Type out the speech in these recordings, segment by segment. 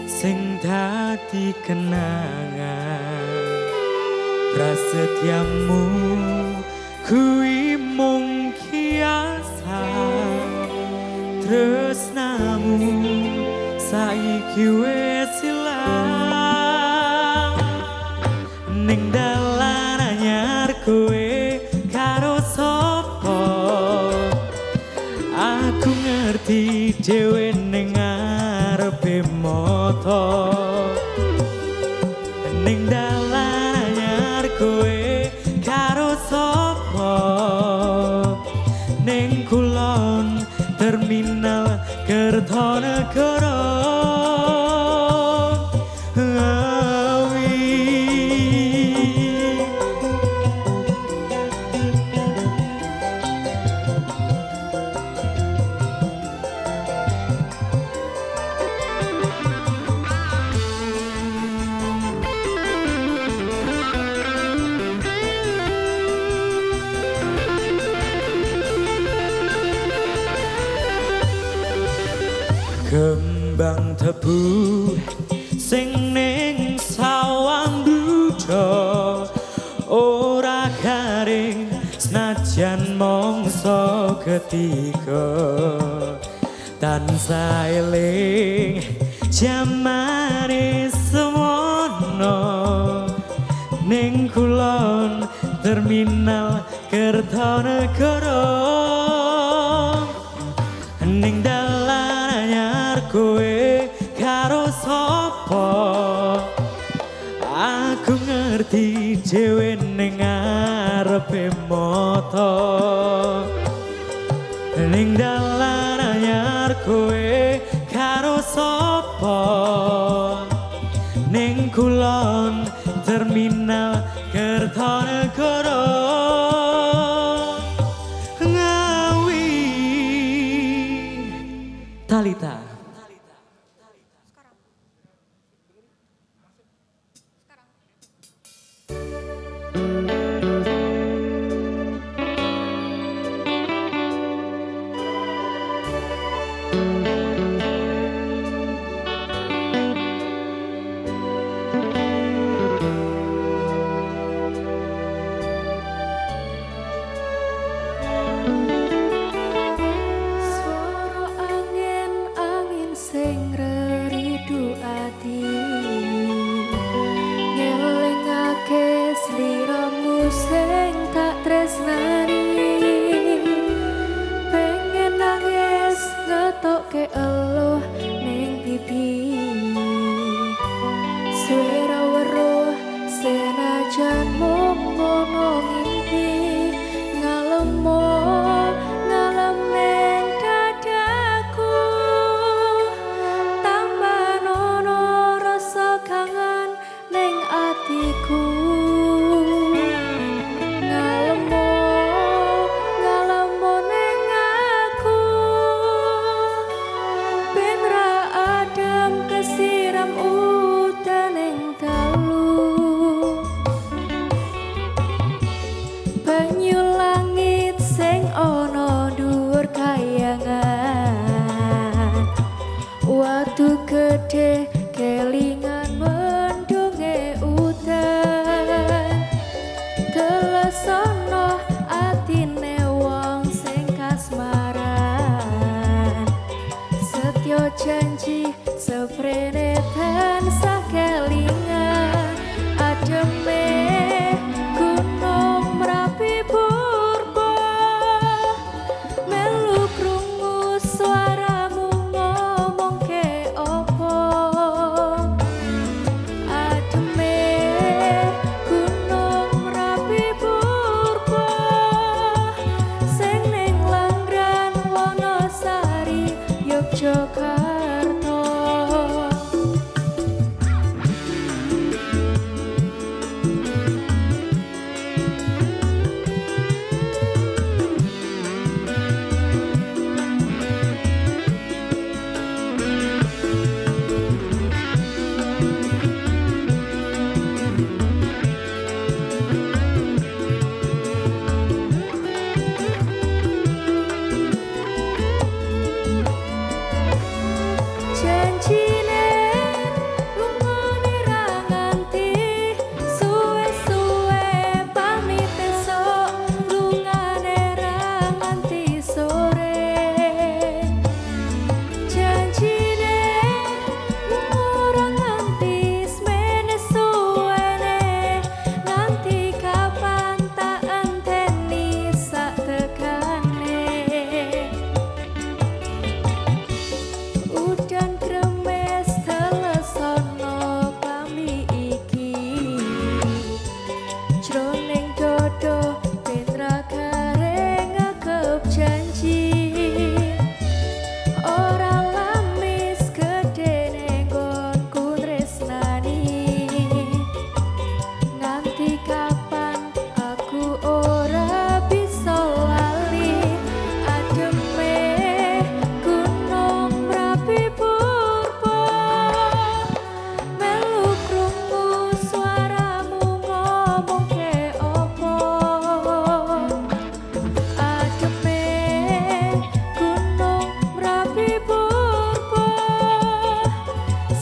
sing dadi kenangan. Prasetyamu kuwi mung kiasan, tresnamu saiki wis ilang. Ning dalan anyar kowe karo sapa, aku ngerti dhewe ning ngarepe mata. Ning dalan anyar kowe karo sapa, ning kulon terminal Kertanegara. Kembang tebu sing ning sawang duda ora garing senajan mangsa ketiga. Tansah eling jamane semono ning kulon terminal Kertanegara. Ning dalan anyar kowe karo sapa, aku ngerti dhewe ning ngarepe mata. Ning dalan anyar kowe karo sapa, ning kulon terminal Kertanegara. Talita.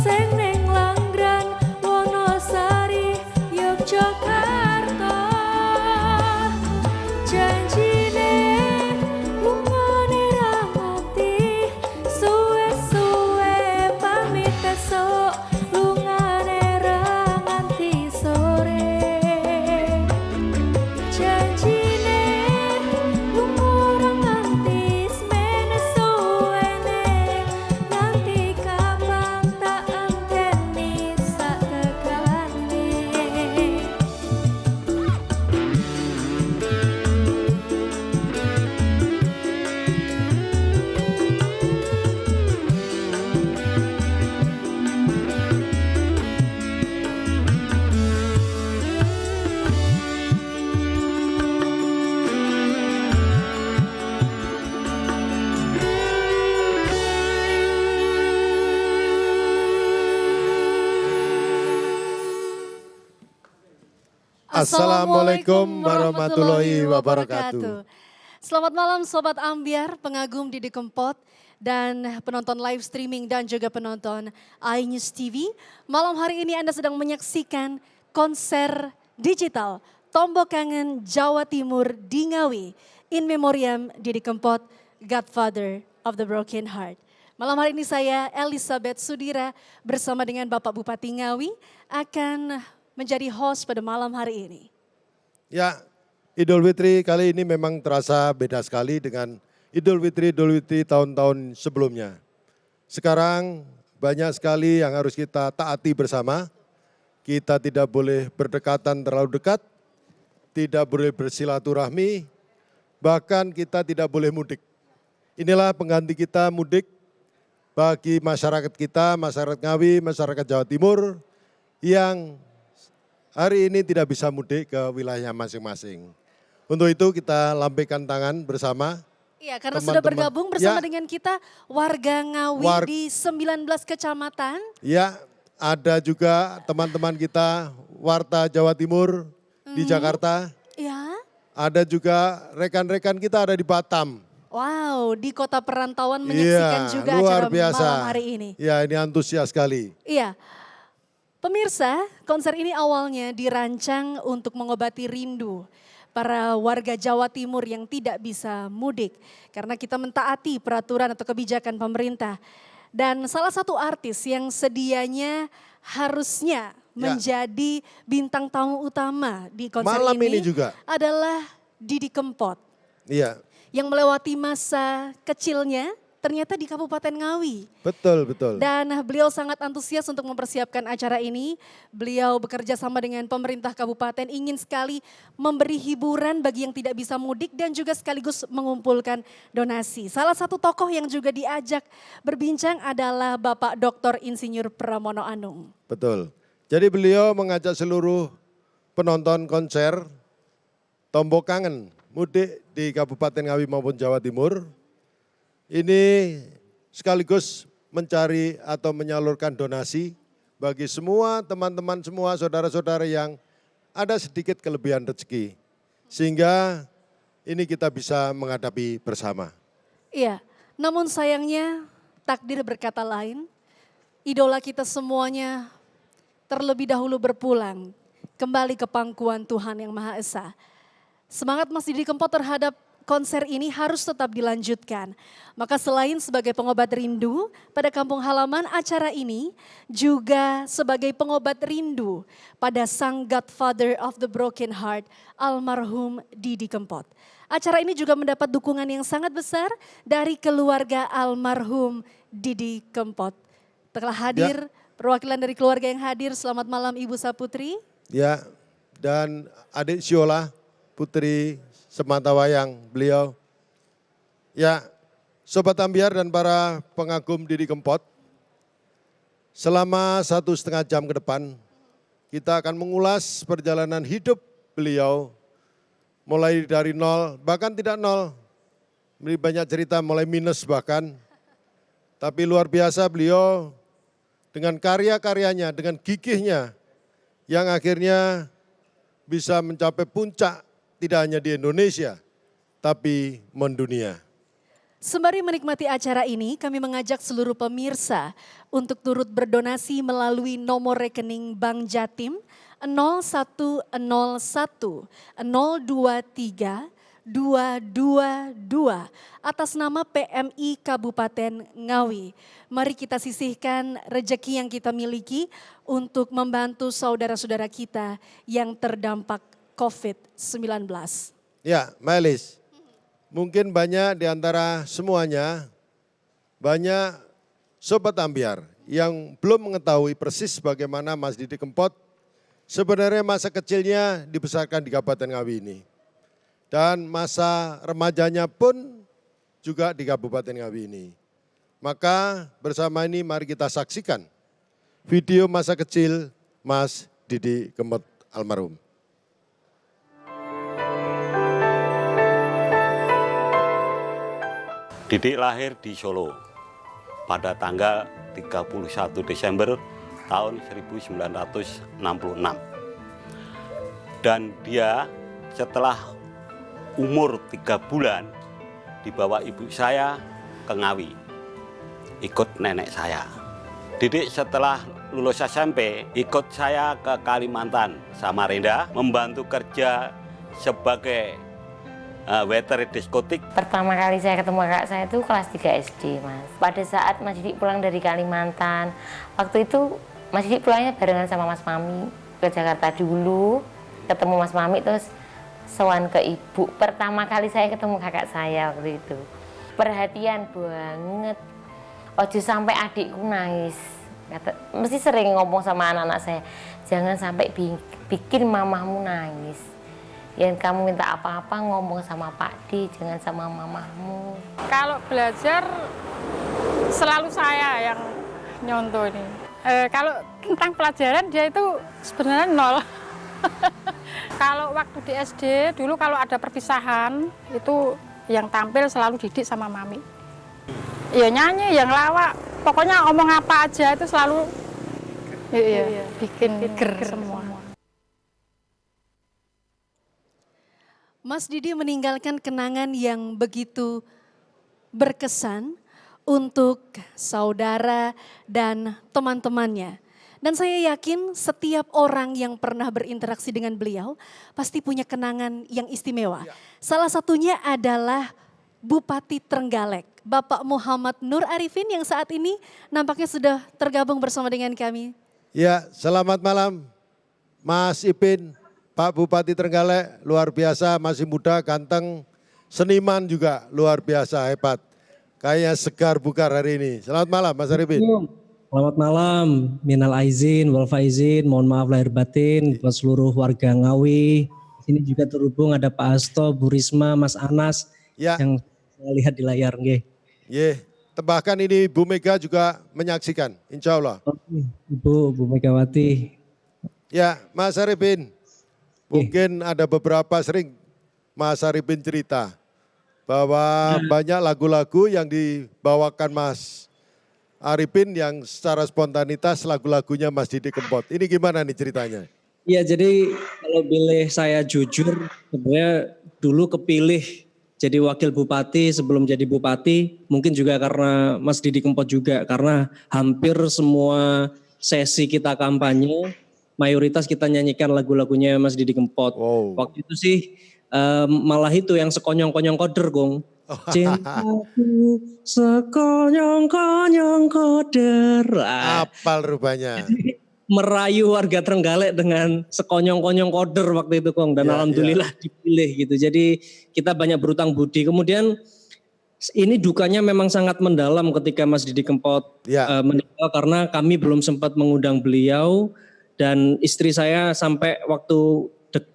sing ning Langgran Wonosari Yogyakarta janjine lungane ra nganti suwe-suwe pamit esuk lungane ra nganti sore janjine lunga ora nganti semene suwene nganti kapan tak enteni sak tekane. Assalamualaikum warahmatullahi wabarakatuh. Selamat malam Sobat Ambiar, pengagum Didi Kempot, dan penonton live streaming dan juga penonton iNews TV. Malam hari ini Anda sedang menyaksikan konser digital Tombok Kangen Jawa Timur di Ngawi in memoriam Didi Kempot, Godfather of the Broken Heart. Malam hari ini saya Elizabeth Sudira bersama dengan Bapak Bupati Ngawi akan menjadi host pada malam hari ini. Ya, Idul Fitri kali ini memang terasa beda sekali dengan Idul Fitri tahun-tahun sebelumnya. Sekarang banyak sekali yang harus kita taati bersama. Kita tidak boleh berdekatan terlalu dekat, tidak boleh bersilaturahmi, bahkan kita tidak boleh mudik. Inilah pengganti kita mudik bagi masyarakat kita, masyarakat Ngawi, masyarakat Jawa Timur yang hari ini tidak bisa mudik ke wilayah masing-masing. Untuk itu kita lambaikan tangan bersama. Iya, karena Teman-teman. sudah bergabung bersama Ya. dengan kita warga Ngawi di 19 kecamatan. Ya, ada juga teman-teman kita Warta Jawa Timur di Jakarta. Ya. Ada juga rekan-rekan kita ada di Batam. Wow, di kota perantauan menyaksikan Iya, juga luar acara biasa. malam hari ini. Ya, ini antusias sekali. Iya. Pemirsa, konser ini awalnya dirancang untuk mengobati rindu para warga Jawa Timur yang tidak bisa mudik. Karena kita mentaati peraturan atau kebijakan pemerintah. Dan salah satu artis yang sedianya harusnya menjadi bintang tamu utama di konser Malam ini juga. adalah Didi Kempot. Iya, Yang melewati masa kecilnya ternyata di Kabupaten Ngawi. betul, betul. Dan beliau sangat antusias untuk mempersiapkan acara ini. Beliau bekerja sama dengan pemerintah kabupaten, ingin sekali memberi hiburan bagi yang tidak bisa mudik dan juga sekaligus mengumpulkan donasi. Salah satu tokoh yang juga diajak berbincang adalah Bapak Dr. Insinyur Pramono Anung. Betul. Jadi beliau mengajak seluruh penonton konser Tombok Kangen mudik di Kabupaten Ngawi maupun Jawa Timur. Ini sekaligus mencari atau menyalurkan donasi bagi semua teman-teman, semua saudara-saudara yang ada sedikit kelebihan rezeki. Sehingga ini kita bisa menghadapi bersama. Iya, namun sayangnya takdir berkata lain. Idola kita semuanya terlebih dahulu berpulang kembali ke pangkuan Tuhan Yang Maha Esa. Semangat Mas Didi Kempot terhadap konser ini harus tetap dilanjutkan. Maka selain sebagai pengobat rindu pada kampung halaman, acara ini juga sebagai pengobat rindu pada sang Godfather of the Broken Heart, almarhum Didi Kempot. Acara ini juga mendapat dukungan yang sangat besar dari keluarga almarhum Didi Kempot. Telah hadir perwakilan dari keluarga yang hadir. Selamat malam Ibu Saputri. Ya, dan adik Siola, putri Sematawayang beliau. Ya, Sobat Ambiar dan para pengagum Didi Kempot, selama 1,5 jam ke depan kita akan mengulas perjalanan hidup beliau mulai dari nol, bahkan tidak nol, ini banyak cerita mulai minus bahkan. Tapi luar biasa beliau dengan karya-karyanya, dengan gigihnya yang akhirnya bisa mencapai puncak tidak hanya di Indonesia, tapi mendunia. Sembari menikmati acara ini, kami mengajak seluruh pemirsa untuk turut berdonasi melalui nomor rekening Bank Jatim 0101 023 222 atas nama PMI Kabupaten Ngawi. Mari kita sisihkan rejeki yang kita miliki untuk membantu saudara-saudara kita yang terdampak COVID-19. Ya, Mbak Elis, mungkin banyak di antara semuanya, banyak Sobat Ambiar yang belum mengetahui persis bagaimana Mas Didi Kempot sebenarnya masa kecilnya dibesarkan di Kabupaten Ngawi ini. Dan masa remajanya pun juga di Kabupaten Ngawi ini. Maka bersama ini mari kita saksikan video masa kecil Mas Didi Kempot almarhum. Didi lahir di Solo pada tanggal 31 Desember tahun 1966. Dan dia setelah umur 3 bulan dibawa ibu saya ke Ngawi, ikut nenek saya. Didik setelah lulus SMP ikut saya ke Kalimantan, Samarinda, membantu kerja sebagai waiter diskotik. Pertama kali saya ketemu kakak saya itu kelas 3 SD, Mas. Pada saat Mas Didi pulang dari Kalimantan, waktu itu Mas Didi pulangnya barengan sama Mas Mami ke Jakarta dulu, ketemu Mas Mami terus sowan ke ibu. Pertama kali saya ketemu kakak saya waktu itu. Perhatian banget. Ojo sampai adikku nangis. Mesti sering ngomong sama anak-anak saya, jangan sampai bikin mamahmu nangis. Yang kamu minta apa-apa ngomong sama Pak D, jangan sama mamahmu. Kalau belajar selalu saya yang nyontoh ini. Kalau tentang pelajaran dia itu sebenarnya nol. Kalau waktu di SD dulu kalau ada perpisahan itu yang tampil selalu Didik sama Mami. Ya nyanyi, yang lawak, pokoknya omong apa aja itu selalu bikin ger semua. Mas Didi meninggalkan kenangan yang begitu berkesan untuk saudara dan teman-temannya. Dan saya yakin setiap orang yang pernah berinteraksi dengan beliau pasti punya kenangan yang istimewa. Salah satunya adalah Bupati Trenggalek, Bapak Muhammad Nur Arifin yang saat ini nampaknya sudah tergabung bersama dengan kami. Ya, selamat malam Mas Ipin, Pak Bupati Trenggalek, luar biasa, masih muda, ganteng, seniman juga luar biasa, hebat. Kayaknya segar bugar hari ini. Selamat malam Mas Arifin. Selamat malam, minal aizin, wal faizin, mohon maaf lahir batin buat seluruh warga Ngawi. Sini juga terhubung ada Pak Hasto, Bu Risma, Mas Anas Ya. yang saya lihat di layar. Bahkan ini Bu Mega juga menyaksikan, insya Allah. Ibu, Bu Megawati. Ya, Mas Arifin, mungkin ada beberapa sering Mas Arifin cerita bahwa banyak lagu-lagu yang dibawakan Mas Arifin yang secara spontanitas lagu-lagunya Mas Didi Kempot. Ini gimana nih ceritanya? Iya, jadi kalau boleh saya jujur, sebenarnya dulu kepilih jadi wakil bupati sebelum jadi bupati, mungkin juga karena Mas Didi Kempot juga, karena hampir semua sesi kita kampanye, mayoritas kita nyanyikan lagu-lagunya Mas Didi Kempot. Wow. Waktu itu sih malah itu yang sekonyong-konyong koder, Gong. Cintaku sekonyong-konyong koder. Apal rupanya. Merayu warga Trenggalek dengan sekonyong-konyong koder waktu itu, Kong. Dan alhamdulillah dipilih gitu. Jadi kita banyak berutang budi. Kemudian ini dukanya memang sangat mendalam ketika Mas Didi Kempot meninggal, karena kami belum sempat mengundang beliau. Dan istri saya sampai waktu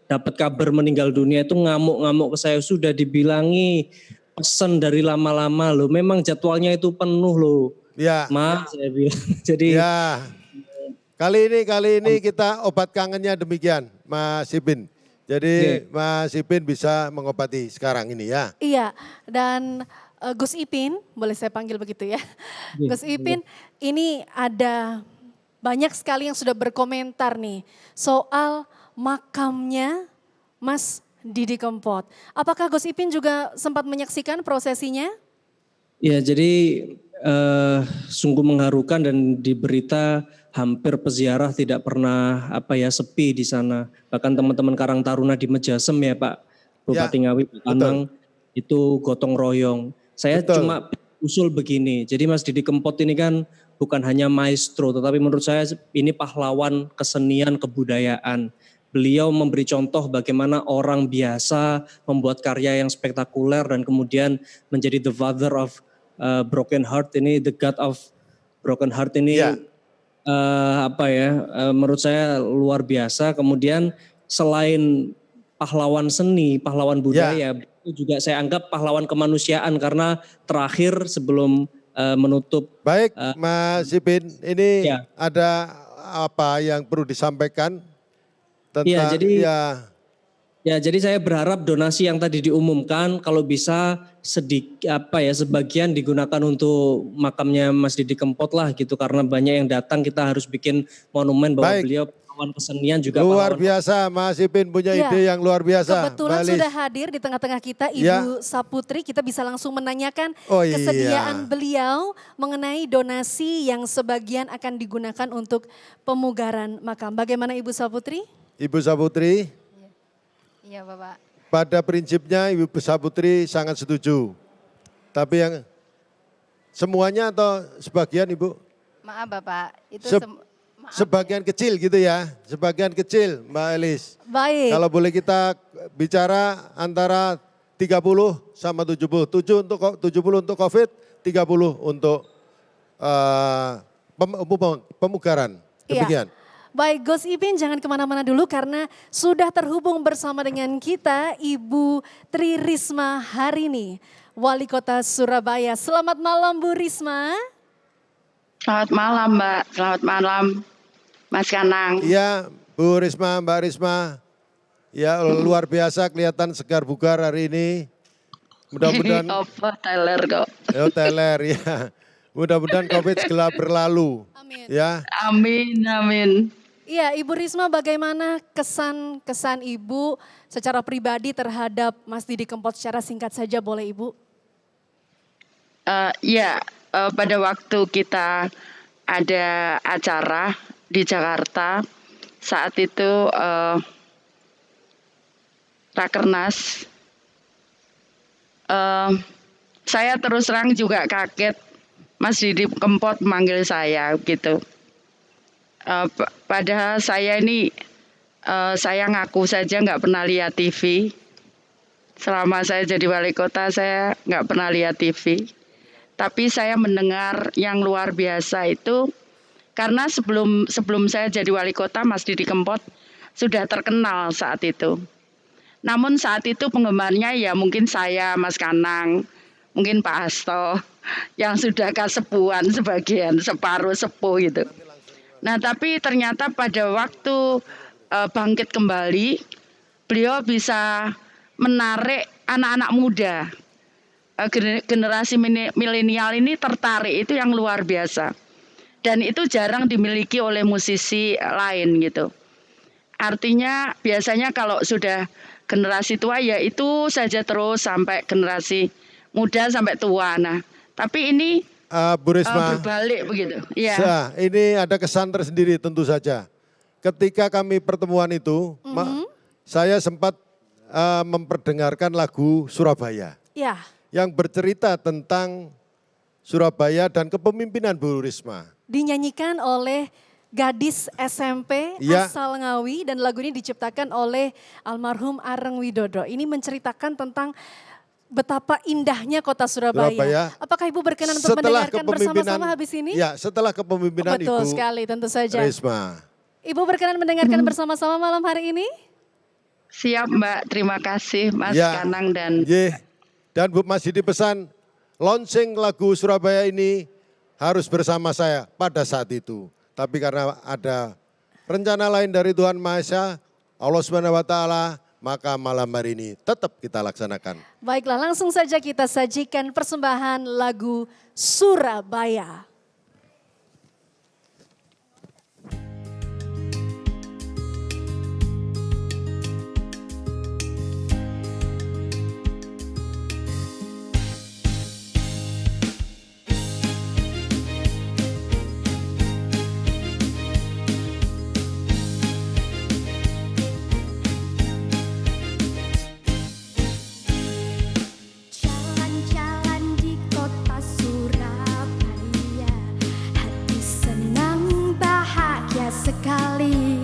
dapat kabar meninggal dunia itu ngamuk-ngamuk ke saya, sudah dibilangi pesan dari lama-lama loh, memang jadwalnya itu penuh loh. Ya. Mas, saya bilang. Jadi ya. Kali ini kita obat kangennya demikian, Mas Ipin. Jadi Mas Ipin bisa mengobati sekarang ini ya. Iya, dan Gus Ipin, boleh saya panggil begitu ya. Gus Ipin, ini ada banyak sekali yang sudah berkomentar nih soal makamnya Mas Didi Kempot. Apakah Gus Ipin juga sempat menyaksikan prosesinya? Ya, jadi sungguh mengharukan dan di berita hampir peziarah tidak pernah sepi di sana. Bahkan teman-teman Karang Taruna di Mejasem ya Pak Bupati Ngawi, Pak Anang itu gotong royong. Saya cuma usul begini. Jadi Mas Didi Kempot ini kan bukan hanya maestro, tetapi menurut saya ini pahlawan kesenian kebudayaan. Beliau memberi contoh bagaimana orang biasa membuat karya yang spektakuler dan kemudian menjadi the father of broken heart ini, the god of broken heart ini menurut saya luar biasa. Kemudian selain pahlawan seni, pahlawan budaya, itu juga saya anggap pahlawan kemanusiaan karena terakhir sebelum menutup. Baik, Mas Ipin, ini ada apa yang perlu disampaikan tentang jadi saya berharap donasi yang tadi diumumkan kalau bisa sebagian digunakan untuk makamnya Mas Didi Kempot lah gitu, karena banyak yang datang, kita harus bikin monumen bahwa beliau pahlawan kesenian juga. Luar biasa, Mas Ipin punya ide yang luar biasa. Kebetulan sudah hadir di tengah-tengah kita Ibu Saputri, kita bisa langsung menanyakan kesediaan beliau mengenai donasi yang sebagian akan digunakan untuk pemugaran makam. Bagaimana Ibu Saputri? Ibu Saputri? Iya Bapak. Pada prinsipnya Ibu Saputri sangat setuju. Tapi yang semuanya atau sebagian Ibu? Maaf Bapak, itu sebagian kecil gitu ya, sebagian kecil Mbak Elis. Baik. Kalau boleh kita bicara antara 30 sama 70. 70 untuk COVID, 30 untuk pemugaran. Demikian. Baik, Gus Ipin jangan kemana-mana dulu karena sudah terhubung bersama dengan kita Ibu Tri Risma Harini, Wali Kota Surabaya. Selamat malam Bu Risma. Selamat malam Mbak, selamat malam Mas Kanang. Iya Bu Risma, Mbak Risma. Ya luar biasa, kelihatan segar bugar hari ini. Mudah-mudahan. Teler kok. Teler ya. Mudah-mudahan COVID segera berlalu. Amin. Ya. Amin, amin. Iya, Ibu Risma, bagaimana kesan Ibu secara pribadi terhadap Mas Didi Kempot secara singkat saja boleh Ibu? Pada waktu kita ada acara di Jakarta, saat itu Rakernas, saya terus terang juga kaget Mas Didi Kempot memanggil saya gitu. Padahal saya ini, saya ngaku saja nggak pernah lihat TV. Selama saya jadi wali kota saya nggak pernah lihat TV. Tapi saya mendengar yang luar biasa itu karena sebelum saya jadi wali kota Mas Didi Kempot sudah terkenal saat itu. Namun saat itu penggemarnya ya mungkin saya, Mas Kanang, mungkin Pak Hasto yang sudah kasepuhan sebagian, separuh sepuh gitu. Nah tapi ternyata pada waktu bangkit kembali, beliau bisa menarik anak-anak muda. Generasi milenial ini tertarik, itu yang luar biasa. Dan itu jarang dimiliki oleh musisi lain gitu. Artinya biasanya kalau sudah generasi tua ya itu saja terus sampai generasi muda sampai tua. Nah tapi ini Bu Risma, berbalik begitu. Ya. Ini ada kesan tersendiri tentu saja. Ketika kami pertemuan itu, saya sempat memperdengarkan lagu Surabaya. Ya. Yang bercerita tentang Surabaya dan kepemimpinan Bu Risma. Dinyanyikan oleh gadis SMP asal Ngawi dan lagu ini diciptakan oleh almarhum Areng Widodo. Ini menceritakan tentang betapa indahnya kota Surabaya. Apakah Ibu berkenan untuk mendengarkan bersama-sama habis ini? Ya, setelah kepemimpinan Ibu. Betul sekali, tentu saja. Risma. Ibu berkenan mendengarkan bersama-sama malam hari ini? Siap Mbak, terima kasih Mas Kanang dan... Dan Bu Mas Didi pesan, launching lagu Surabaya ini harus bersama saya pada saat itu. Tapi karena ada rencana lain dari Tuhan Maha Esa, Allah Subhanahu wa Ta'ala, maka malam hari ini tetap kita laksanakan. Baiklah, langsung saja kita sajikan persembahan lagu Surabaya. sekali.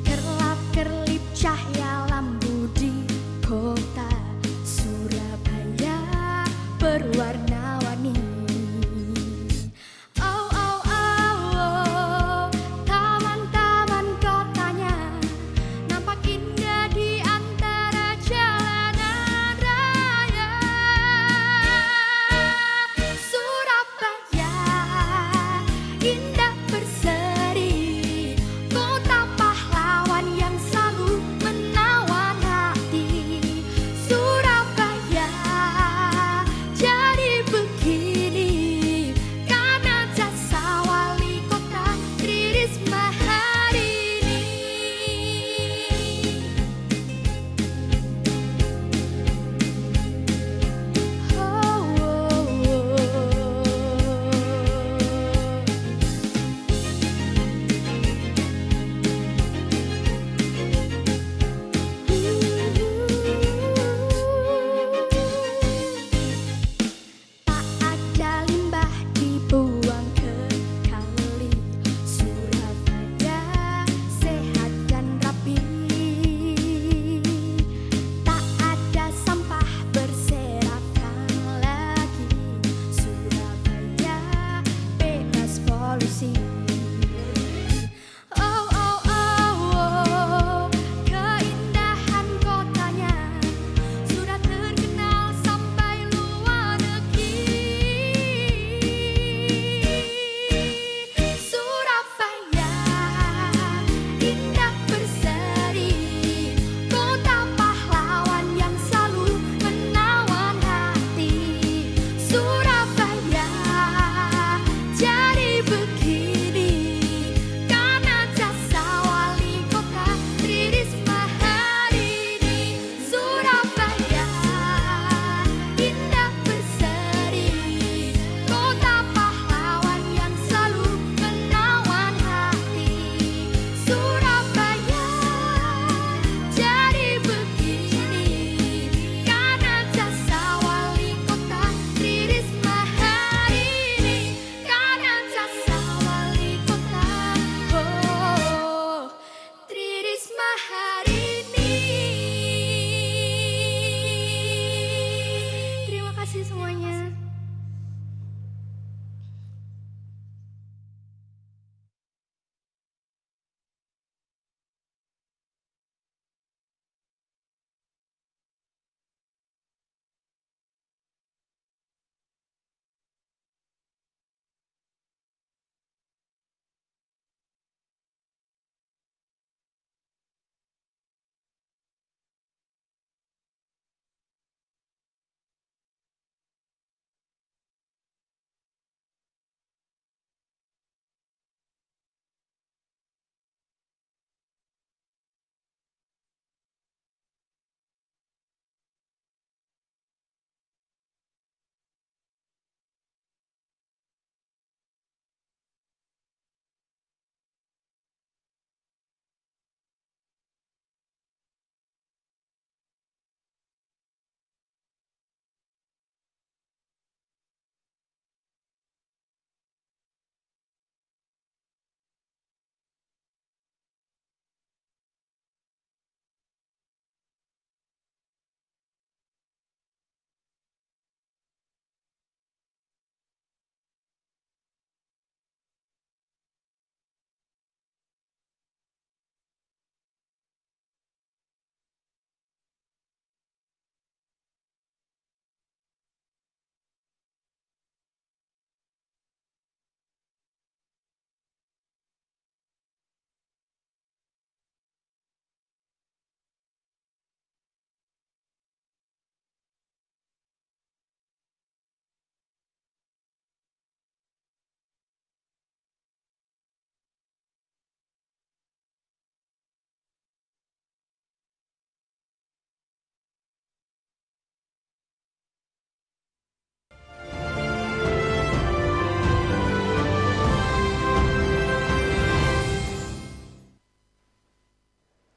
Kerlap-kerlip cahaya lampu di kota Surabaya berwarna-warni. Oh, oh, oh, oh, taman-taman kotanya nampak indah di antara jalanan raya. Surabaya indah berseri, kota pahlawan yang selalu menawan hati. Surabaya jadi begini karena jasa wali kota Tri Risma hari ini. Oh, oh, tak ada limbah dibuang ke kali. Surabaya sehat dan rapi. Tak ada sampah berserakan lagi. Surabaya bebas polusi. Oh, oh, oh, oh, keindahan kotanya sudah terkenal sampai luar negeri. Surabaya indah berseri, kota pahlawan yang selalu menawan hati. Surabaya jadi begini karena jasa wali kota Tri Risma hari ini. Surabaya indah berseri, kota pahlawan yang selalu menawan hati. Surabaya jadi begini karena jasa wali kota Tri Risma hari ini. Karena jasa wali kota Tri Risma hari ini. Terima kasih semuanya.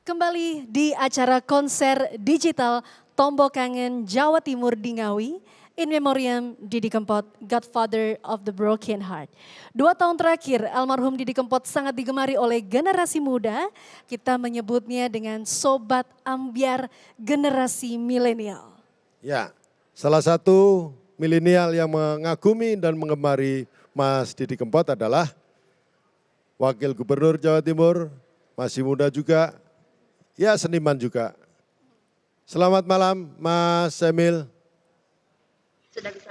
Kembali di acara konser digital Tombo Kangen Jawa Timur di Ngawi In Memoriam Didi Kempot, Godfather of the Broken Heart. 2 tahun terakhir almarhum Didi Kempot sangat digemari oleh generasi muda. Kita menyebutnya dengan Sobat Ambyar generasi milenial. Ya, salah satu milenial yang mengagumi dan mengemari Mas Didi Kempot adalah Wakil Gubernur Jawa Timur, masih muda juga, ya seniman juga. Selamat malam Mas Emil. Sudah bisa.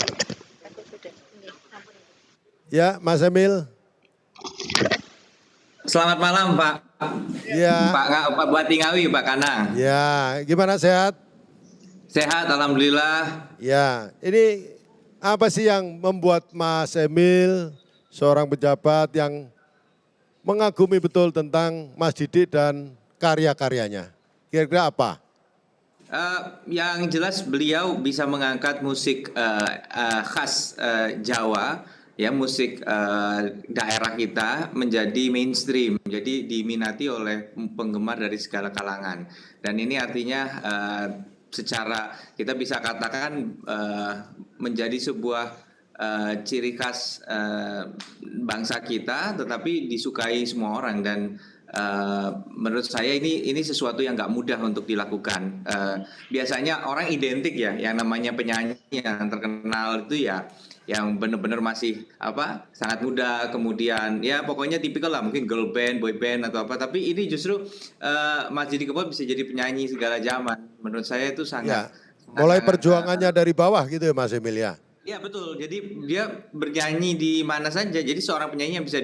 Ya, Mas Emil. Selamat malam Pak. Ya. Pak Bupati Ngawi, Pak Kanang. Ya, gimana sehat? Sehat, alhamdulillah. Ya, ini apa sih yang membuat Mas Emil, seorang pejabat yang mengagumi betul tentang Mas Didi dan karya-karyanya? Kira-kira apa? Yang jelas beliau bisa mengangkat musik khas Jawa, ya musik daerah kita menjadi mainstream, jadi diminati oleh penggemar dari segala kalangan. Dan ini artinya secara kita bisa katakan menjadi sebuah ciri khas bangsa kita, tetapi disukai semua orang. Dan menurut saya ini sesuatu yang nggak mudah untuk dilakukan. Biasanya orang identik ya, yang namanya penyanyi yang terkenal itu ya, yang benar-benar masih sangat muda, kemudian ya pokoknya tipikal lah, mungkin girl band, boy band atau apa. Tapi ini justru Mas Didi Kempot bisa jadi penyanyi segala zaman. Menurut saya itu sangat. Ya, mulai perjuangannya dari bawah gitu ya Mas Emil ya. Ya betul, jadi dia bernyanyi di mana saja. Jadi seorang penyanyi yang bisa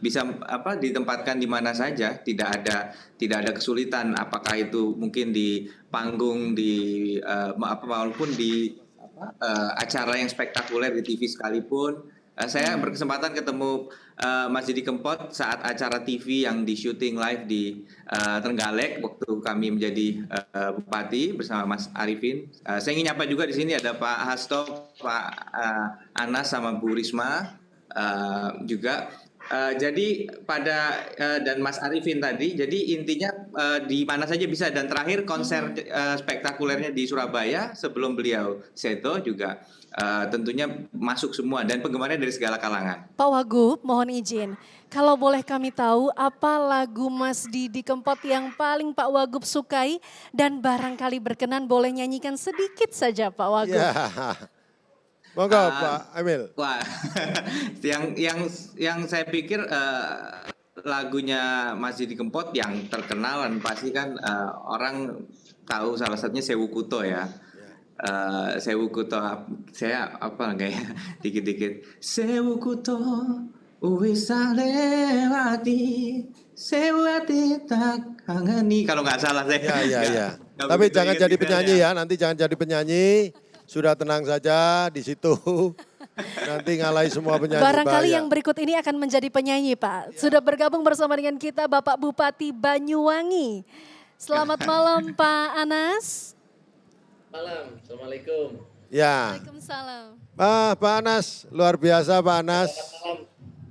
bisa ditempatkan di mana saja, tidak ada kesulitan. Apakah itu mungkin di panggung, di maupun di acara yang spektakuler di TV sekalipun. Saya berkesempatan ketemu Mas Didi Kempot saat acara TV yang di syuting live di Trenggalek waktu kami menjadi bupati bersama Mas Arifin. Saya ingin nyapa juga di sini ada Pak Hasto, Pak Anas sama Bu Risma juga. Jadi dan Mas Arifin tadi, jadi intinya di mana saja bisa. Dan terakhir konser spektakulernya di Surabaya sebelum beliau seto juga tentunya masuk semua dan penggemarnya dari segala kalangan. Pak Wagub, mohon izin. Kalau boleh kami tahu apa lagu Mas Didi Kempot yang paling Pak Wagub sukai dan barangkali berkenan boleh nyanyikan sedikit saja Pak Wagub. Ya. Monggo Pak Emil. Wah, yang saya pikir lagunya Mas Didi Kempot yang terkenal dan pasti kan orang tahu salah satunya Sewu Kuto ya. Sewu Kuto, saya kayak dikit-dikit. Sewu Kuto wis lewati, sewu ati tak kangeni. Kalau nggak salah saya. Ya. Tapi jangan jadi penyanyi ya, nanti jangan jadi penyanyi. Sudah tenang saja di situ. Nanti ngalahi semua penyanyi. Barangkali bahaya. yang berikut ini akan menjadi penyanyi Pak. Sudah bergabung bersama dengan kita Bapak Bupati Banyuwangi. Selamat malam Pak Anas. Malam, Assalamualaikum. Ya. Waalaikumsalam. Pak Anas, luar biasa Pak Anas. Selamat malam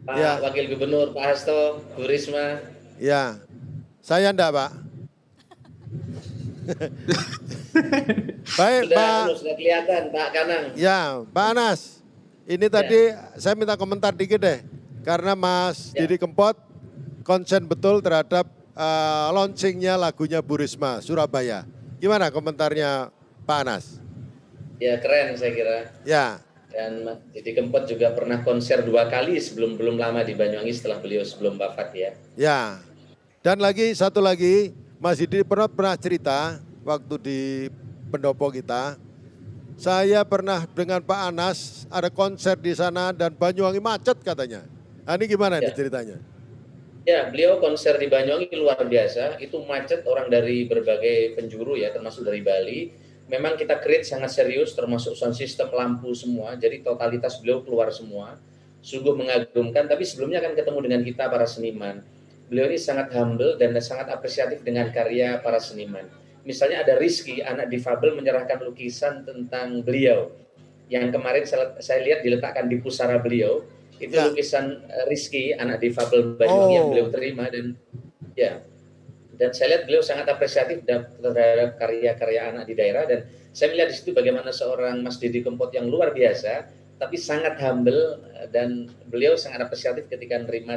Pak Ya. Wakil Gubernur, Pak Hasto, Bu Risma. Ya, saya enggak Pak. Baik Pak. Sudah kelihatan Pak Kanang. Ya, Pak Anas. Ini tadi saya minta komentar dikit deh. Karena Mas Didi Kempot konsen betul terhadap launchingnya lagunya Bu Risma, Surabaya. Gimana komentarnya Pak Anas? Ya keren saya kira. Ya. Dan Mas Didi Kempot juga pernah konser 2 kali belum lama di Banyuwangi setelah beliau sebelum wafat ya. Ya. Dan satu lagi, Mas Didi pernah cerita waktu di pendopo kita. Saya pernah dengan Pak Anas ada konser di sana dan Banyuwangi macet katanya. Nah, ini gimana nih ceritanya? Ya, beliau konser di Banyuwangi luar biasa. Itu macet orang dari berbagai penjuru ya, termasuk dari Bali. Memang kita create sangat serius, termasuk sound system, lampu semua. Jadi totalitas beliau keluar semua. Sungguh mengagumkan, tapi sebelumnya kan ketemu dengan kita para seniman. Beliau ini sangat humble dan sangat apresiatif dengan karya para seniman. Misalnya ada Rizky, anak difabel menyerahkan lukisan tentang beliau. Yang kemarin saya lihat diletakkan di pusara beliau. Itu lukisan Rizky, anak difabel Banyuwangi yang beliau terima. Dan saya lihat beliau sangat apresiatif terhadap karya-karya anak di daerah. Dan Saya melihat di situ bagaimana seorang Mas Didi Kempot yang luar biasa, tapi sangat humble dan beliau sangat apresiatif ketika menerima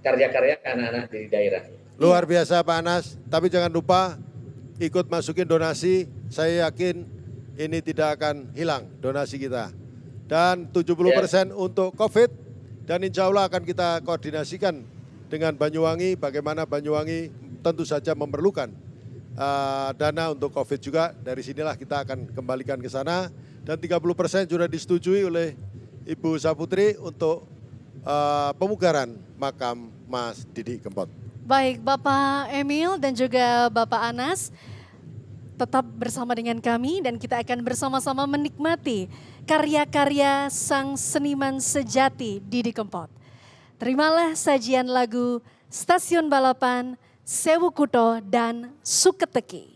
karya-karya anak-anak di daerah. Luar biasa Pak Anas, tapi jangan lupa ikut masukin donasi, saya yakin ini tidak akan hilang donasi kita. Dan 70% untuk COVID, dan insya Allah akan kita koordinasikan dengan Banyuwangi, bagaimana Banyuwangi tentu saja memerlukan dana untuk COVID juga, dari sinilah kita akan kembalikan ke sana. Dan 30% sudah disetujui oleh Ibu Saputri untuk pemugaran makam Mas Didi Kempot. Baik, Bapak Emil dan juga Bapak Anas, tetap bersama dengan kami dan kita akan bersama-sama menikmati karya-karya sang seniman sejati Didi Kempot. Terimalah sajian lagu Stasiun Balapan, Sewu Kutho, dan Suketeki.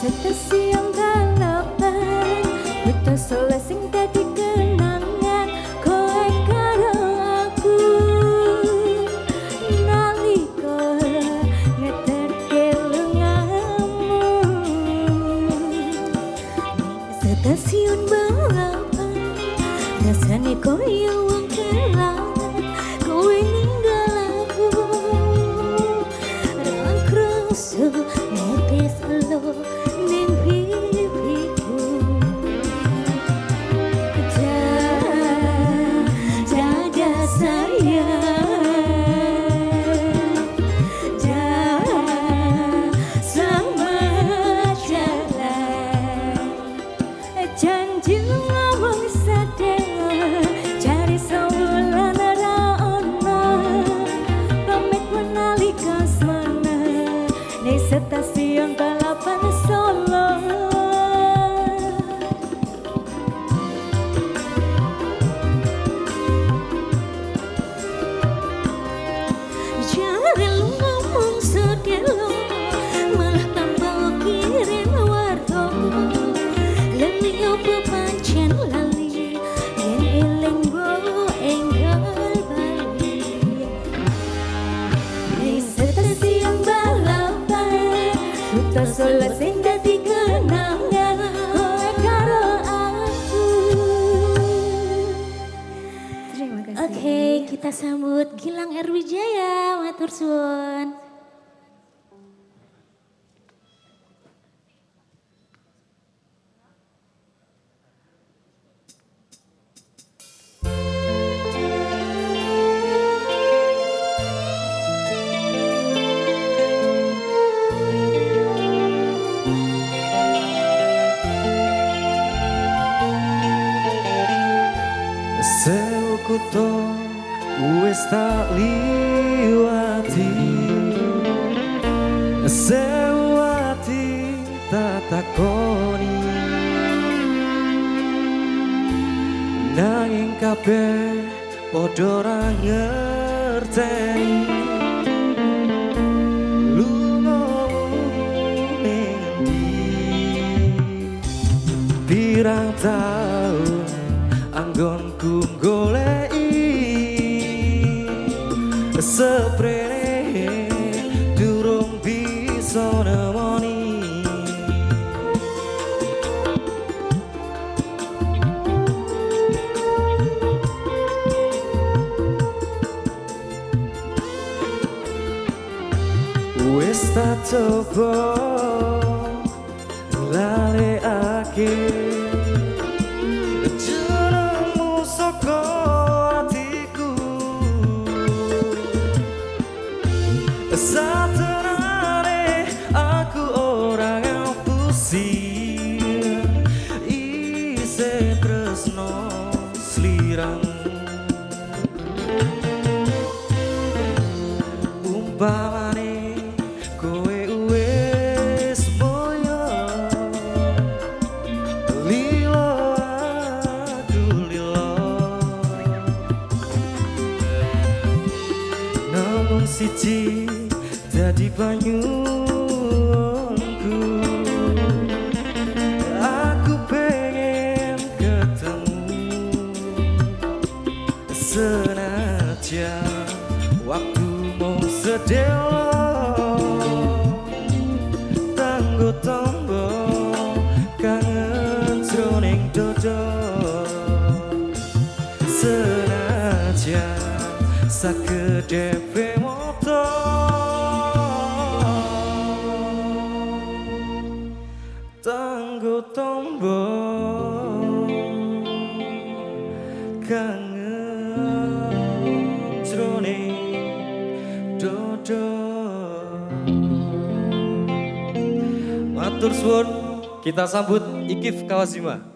Stasiun balapan, buta soleh sing dadi kenangan, kowe karo aku nalika ngeterke lengamu. Stasiun balapan, rasane koyo wong kelangan, kowe ninggal aku, ra kroso netes lo. Stasiun balapan Solo. Jare lu ngomong sedelo, malah tambah kirim warta. Leni opo pancen lali, yen eling go enggal bali. Stasiun balapan, buta soleh sing dadi kenangan, kowe karo aku. Terima kasih. Oke, kita sambut Gilang Erwijaya, matur suwun. Sewu kutho wis tak liwati, sewu ati tak takoni, nanging kabeh padha ra ngerteni. Lungamu ning endi, pirang taun anggonku goleki seprene durung bisa nemoni. Wis tak coba lalekake jenengmu saka atiku, satenane aku ora ngapusi isih tresno sliramu. Umpamane kowe wis siji dadi banyuku. Aku pengen ketemu senajan waktu mau sedelo tanggo tombo kangen jroning dodo senajan sakedhepe moto tanggo tombo kangen jroning dodo. Matur suwun, kita sambut Ikif Kawazima.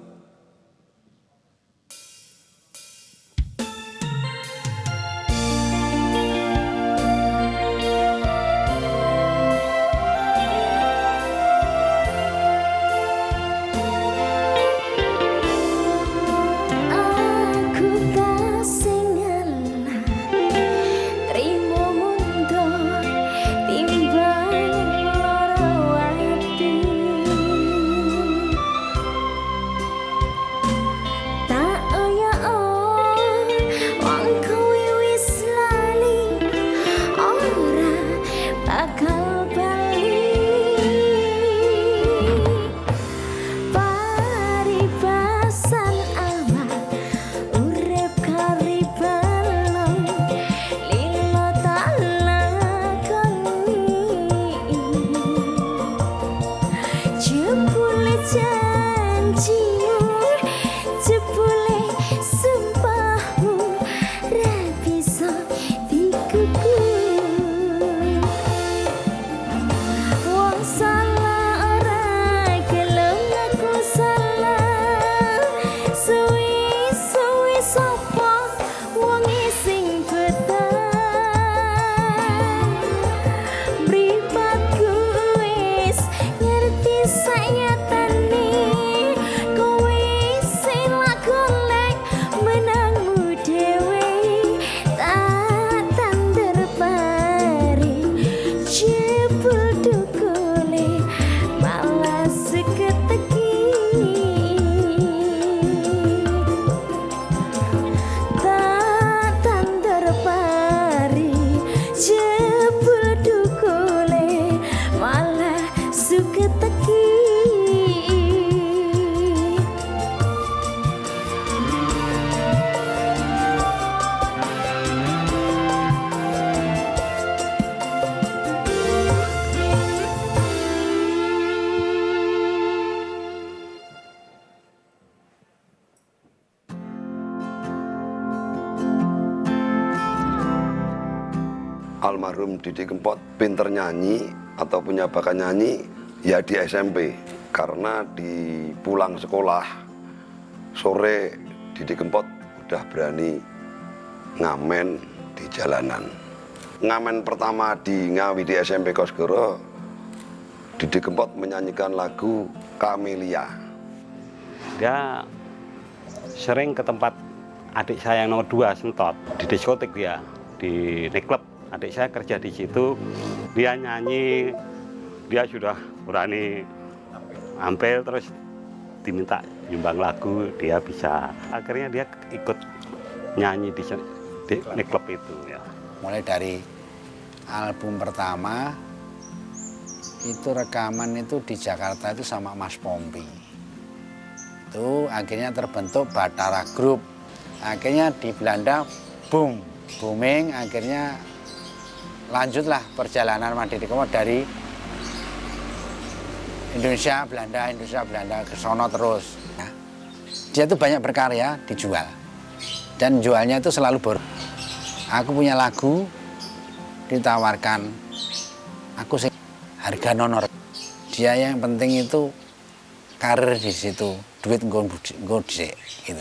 Almarhum Didi Kempot pinter nyanyi atau punya bakat nyanyi ya di SMP, karena di pulang sekolah sore Didi Kempot udah berani ngamen di jalanan. Ngamen pertama di Ngawi di SMP Kosgoro, Didi Kempot menyanyikan lagu Kamelia. Dia sering ke tempat adik saya yang nomor 2 Sentot, di diskotik dia, di nightclub. Adik saya kerja di situ, dia nyanyi, dia sudah berani ampel, terus diminta nyumbang lagu, dia bisa. Akhirnya dia ikut nyanyi di nightclub itu. Ya. Mulai dari album pertama, itu rekaman itu di Jakarta itu sama Mas Pompi. Itu akhirnya terbentuk Bathara Group. Akhirnya di Belanda booming, akhirnya lanjutlah perjalanan Mas Didi Kempot dari Indonesia, Belanda ke sono terus. Ya. Dia tuh banyak berkarya, dijual. Dan jualnya itu selalu baru. Aku punya lagu, ditawarkan, aku sih harga nonor. Dia yang penting itu karir di situ, duit nggo dhisik gitu.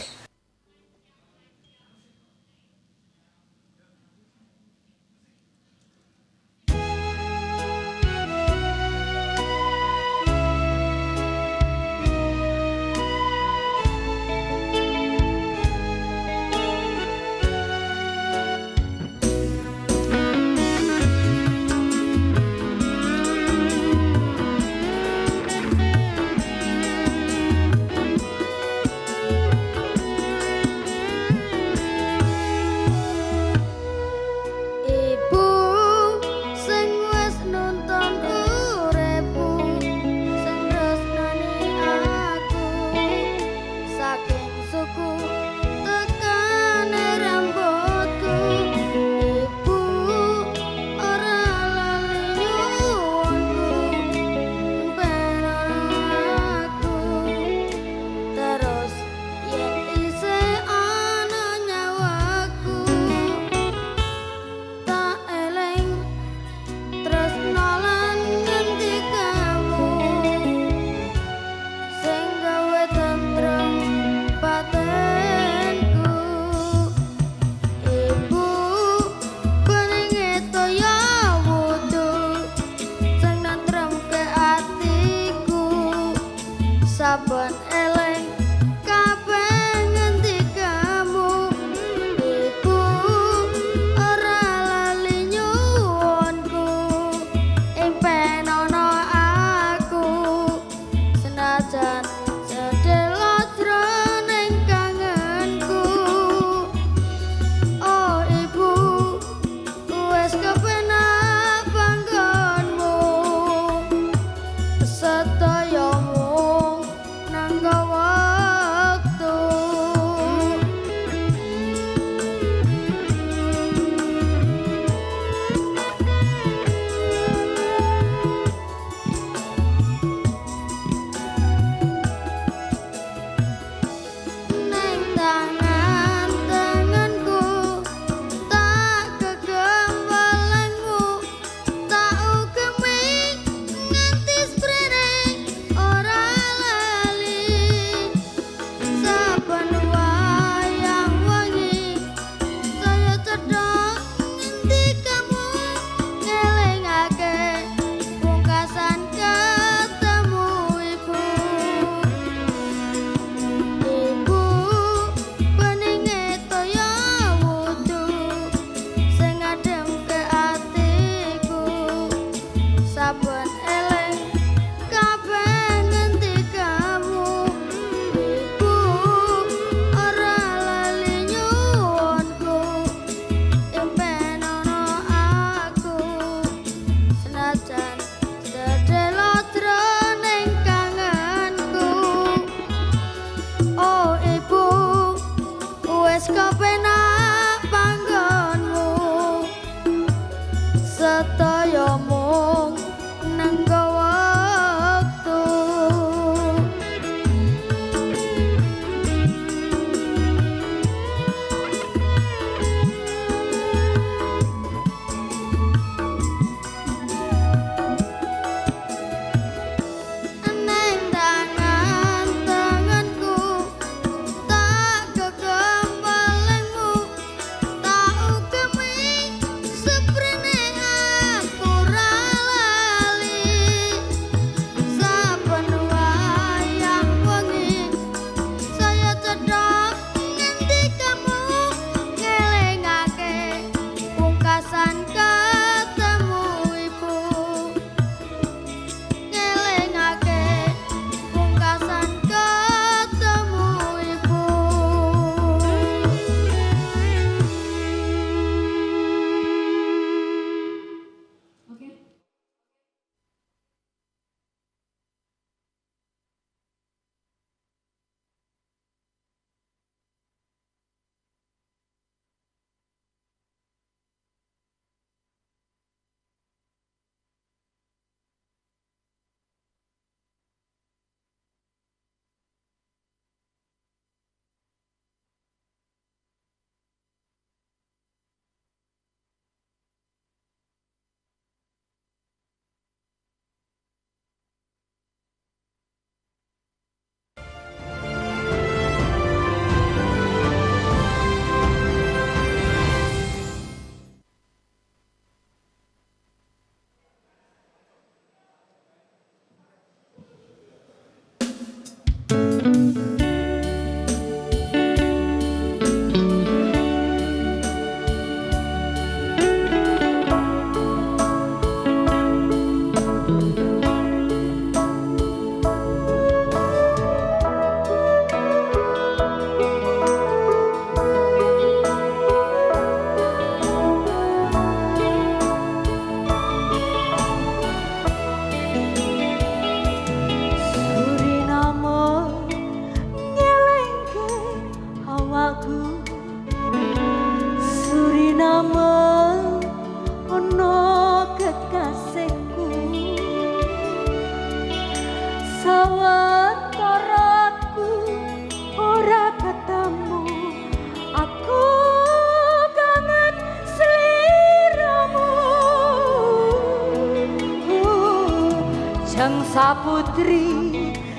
saputri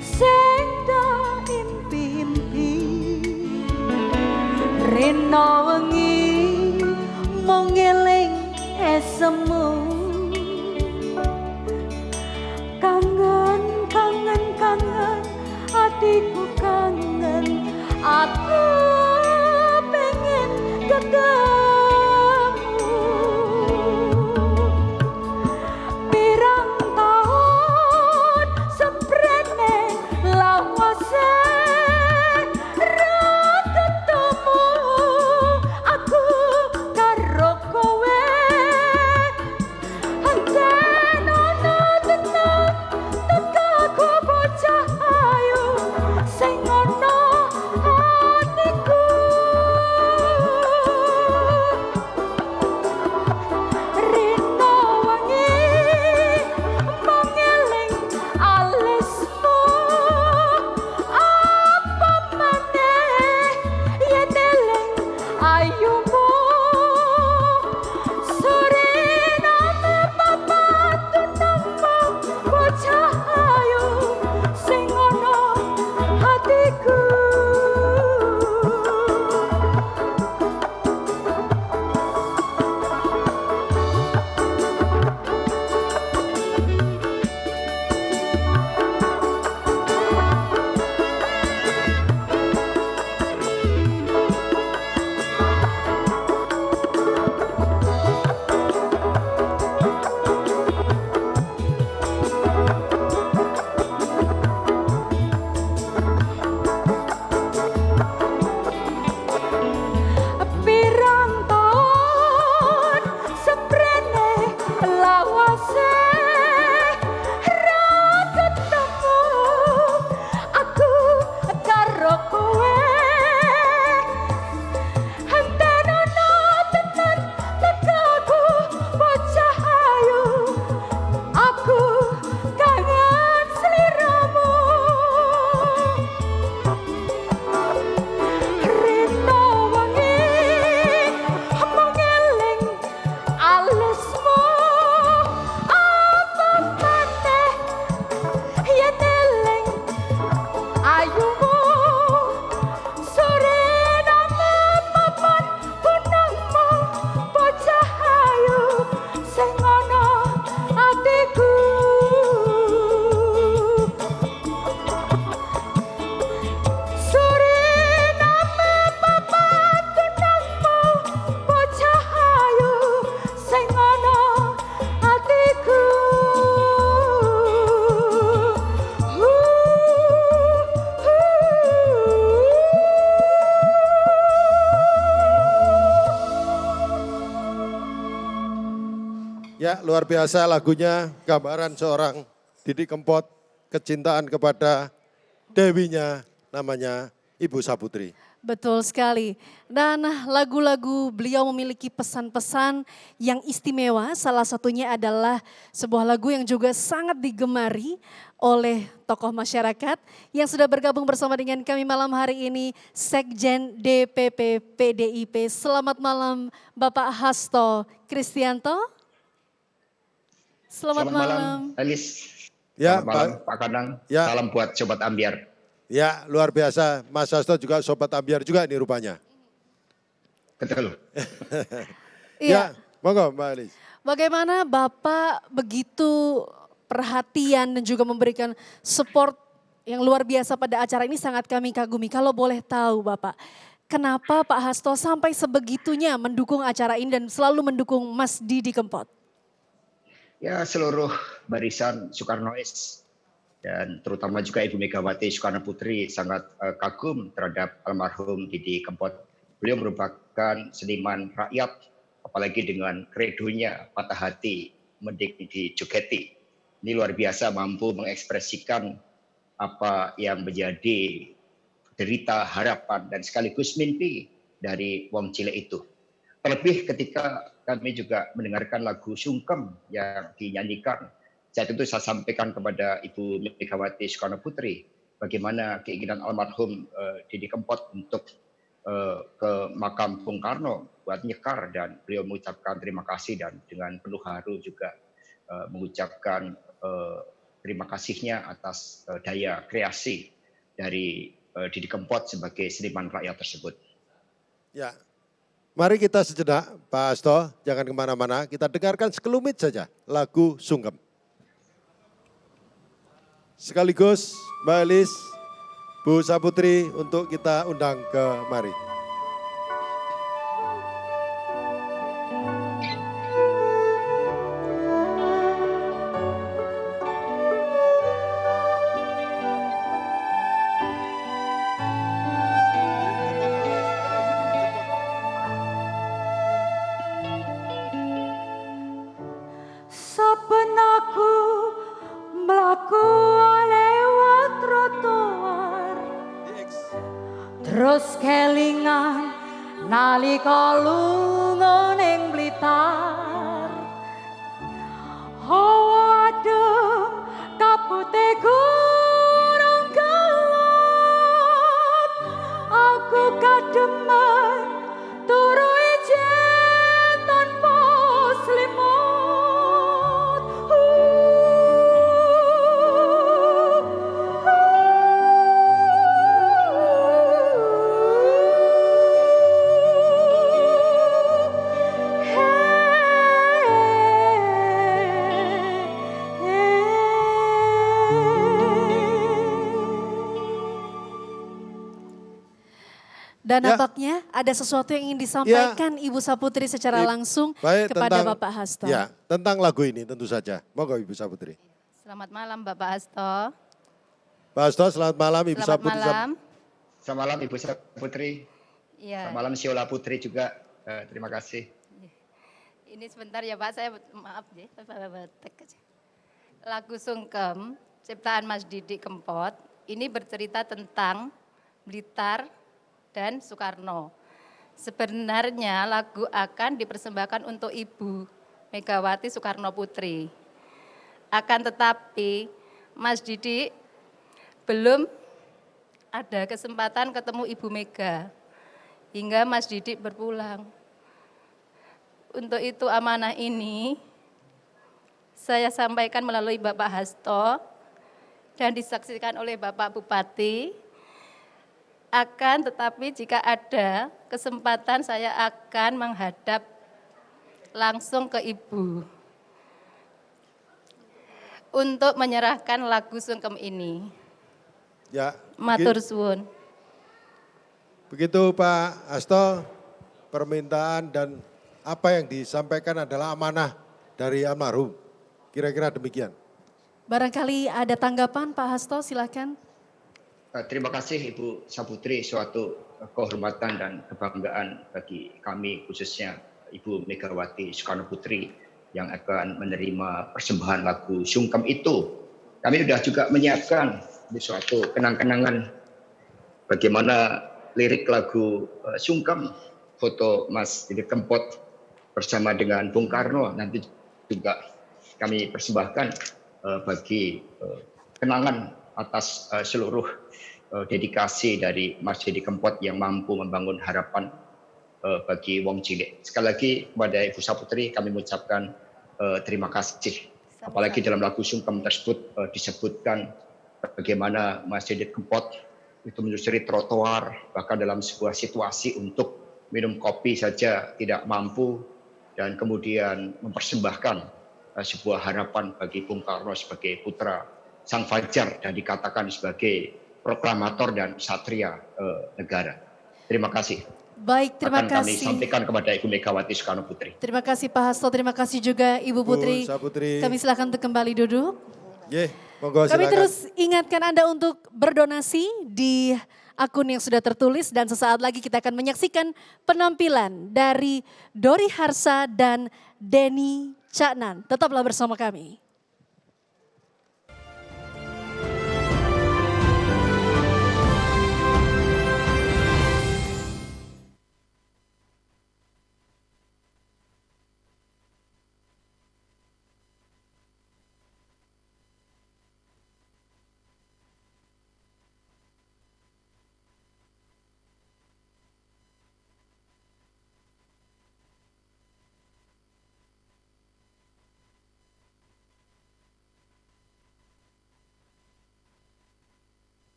sing tak impi-impi rena wengi mung eling esemu kangen kangen kangen hatiku kangen aku pengen ketemu pirang tahun seprene lawase ra ketemu aku karo kowe anten ono tenan tekaku bocah ayu sing ono hatiku rino wangi mengeling alismu apa maneh yen eling ayumu sore name papat tunangmu bocah ayu sing ono hatiku pirang tahun seprene lawase ra ketemu aku karo kowe anten ono tenan tekaku bocah ayu aku kangen sliramu rino wangi mengeling alismu apa maneh yen eling ayumu sore name papan punangmu bocah ayu sing ono atiku sore name papan punangmu bocah ayu sing ono atiku Ya, luar biasa lagunya, gambaran seorang Didi Kempot, kecintaan kepada dewinya, namanya Ibu Saputri. Betul sekali. Dan lagu-lagu beliau memiliki pesan-pesan yang istimewa. Salah satunya adalah sebuah lagu yang juga sangat digemari oleh tokoh masyarakat yang sudah bergabung bersama dengan kami malam hari ini, Sekjen DPP PDIP. Selamat malam Bapak Hasto Kristianto. Selamat malam. Elis. Ya, Selamat malam Pak Kanang. Ya. Salam buat Sobat Ambiar. Ya, luar biasa. Mas Hasto juga Sobat Ambiar juga nih rupanya. Betul. Iya. Ya, monggo Mbak Elis. Bagaimana Bapak begitu perhatian dan juga memberikan support yang luar biasa pada acara ini, sangat kami kagumi. Kalau boleh tahu Bapak, kenapa Pak Hasto sampai sebegitunya mendukung acara ini dan selalu mendukung Mas Didi Kempot? Ya, seluruh barisan Soekarnois dan terutama juga Ibu Megawati Soekarno Putri sangat kagum terhadap almarhum Didi Kempot. Beliau merupakan seniman rakyat, apalagi dengan kredonya patah hati mending dijogeti. Ini luar biasa mampu mengekspresikan apa yang menjadi derita, harapan, dan sekaligus mimpi dari wong cilik itu. Terlebih ketika kami juga mendengarkan lagu Sungkem yang dinyanyikan, saat itu saya sampaikan kepada Ibu Megawati Soekarno Putri bagaimana keinginan almarhum Didi Kempot untuk ke makam Bung Karno buat nyekar, dan beliau mengucapkan terima kasih dan dengan penuh haru juga mengucapkan terima kasihnya atas daya kreasi dari Didi Kempot sebagai seniman rakyat tersebut. Ya, mari kita sejenak Pak Hasto, jangan kemana-mana, kita dengarkan sekelumit saja lagu Sungkem. Sekaligus Mbak Elis, Bu Saputri untuk kita undang ke mari. Saben aku mlaku lewat trotoar, terus kelingan nalika lunga ning Blitar. Hawa adem kapute gunung gelap, aku kademen turu ijen tanpa selimut. Dan nampaknya ada sesuatu yang ingin disampaikan Ibu Saputri secara langsung kepada Bapak Hasto. Ya, tentang lagu ini tentu saja. Monggo Ibu Saputri. Selamat malam Bapak Hasto. Pak Hasto, selamat malam Ibu Selamat Saputri. malam. Selamat malam Ibu Saputri. Iya. Selamat malam Siola Putri juga. Terima kasih. Ini sebentar ya Pak, saya maaf ya. Lagu Sungkem, ciptaan Mas Didi Kempot, ini bercerita tentang Blitar dan Soekarno. Sebenarnya lagu akan dipersembahkan untuk Ibu Megawati Soekarno Putri. Akan tetapi Mas Didi belum ada kesempatan ketemu Ibu Mega hingga Mas Didi berpulang. Untuk itu amanah ini saya sampaikan melalui Bapak Hasto dan disaksikan oleh Bapak Bupati. Akan tetapi jika ada kesempatan saya akan menghadap langsung ke Ibu untuk menyerahkan lagu Sungkem ini. Ya. Matur suwun. Begitu Pak Hasto, permintaan dan apa yang disampaikan adalah amanah dari almarhum. Kira-kira demikian. Barangkali ada tanggapan Pak Hasto, silakan. Terima kasih Ibu Saputri, suatu kehormatan dan kebanggaan bagi kami khususnya Ibu Megawati Soekarno Putri yang akan menerima persembahan lagu Sungkem itu. Kami sudah juga menyiapkan suatu kenang-kenangan bagaimana lirik lagu Sungkem, foto Mas Didi Kempot bersama dengan Bung Karno nanti juga kami persembahkan bagi kenangan atas seluruh dedikasi dari Mas Didi Kempot yang mampu membangun harapan bagi wong cilik. Sekali lagi kepada Ibu Saputri kami mengucapkan terima kasih. Apalagi dalam lagu Sungkem tersebut disebutkan bagaimana Mas Didi Kempot itu menyusuri trotoar, bahkan dalam sebuah situasi untuk minum kopi saja tidak mampu, dan kemudian mempersembahkan sebuah harapan bagi Bung Karno sebagai putra Sang Fajar dan dikatakan sebagai proklamator dan satria negara. Terima kasih. Baik, terima akan kasih. Kami sampaikan kepada Ibu Megawati Soekarno Putri. Terima kasih Pak Hasto, terima kasih juga Ibu Putri. Kami silakan untuk kembali duduk. Monggo Kami silakan. terus ingatkan Anda untuk berdonasi di akun yang sudah tertulis dan sesaat lagi kita akan menyaksikan penampilan dari Dori Harsa dan Denny Caknan. Tetaplah bersama kami.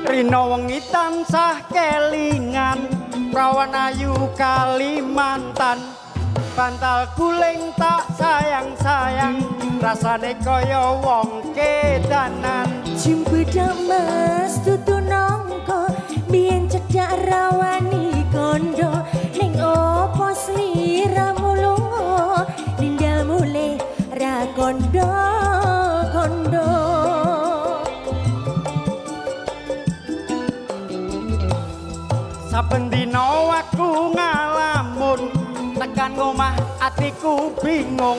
Rino wengi tansah kelingan Prawan ayu Kalimantan Bantal guling tak sayang-sayang Rasane kaya wong kedanan Cimbedak mas tutu nongko Biyen cedak rawani kondo Ning opo sliramu lunga Nindal mulih ra kondo-kondo Saben dina aku ngalamun tekan ngomah atiku bingung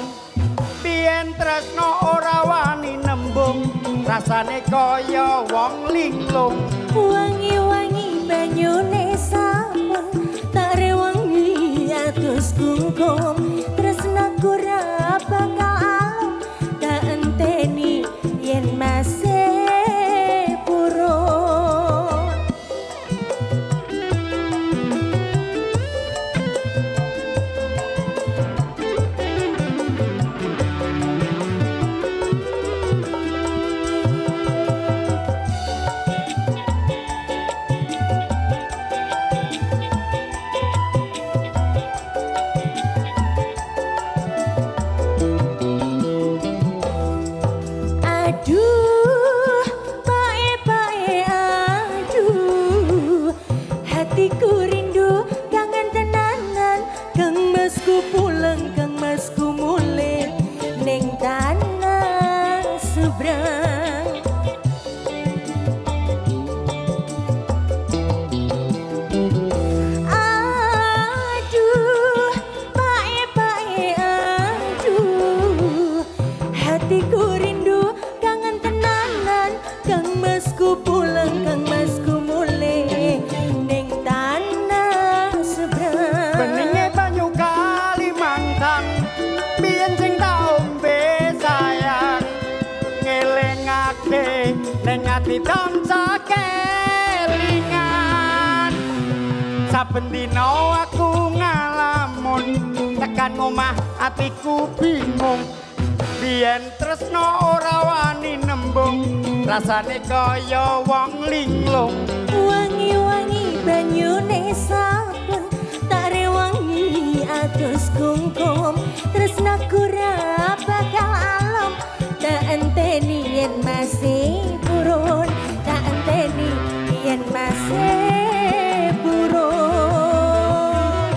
Biyen tresno ora wani nembung rasane kaya wong linglung Wangi-wangi banyune sampun tak rewangi atus kungkum tresnaku ra bakal alum tak enteni yen masih purun Aduh, bae-bae aduh Hatiku rindu kangen tenanan Kang masku pulang, kang masku mulih Neng tanah seberang Aduh, bae-bae aduh Hatiku rindu kangen tenanan Kang masku pulang, kang masku mulih Neng tanah seberang Beninge banyu Kalimantan biyen sing tak ombe sayang ngelingake ning ati tansah kelingan Saben dina aku ngalamun tekan omah atiku bingung Biyen tresno ora wani nembung rasane kaya wong linglung Wangi-wangi banyune sampun tak rewangi atus kungkum tresnaku ra bakal alom tak enteni yen masih purun tak enteni yen masih purun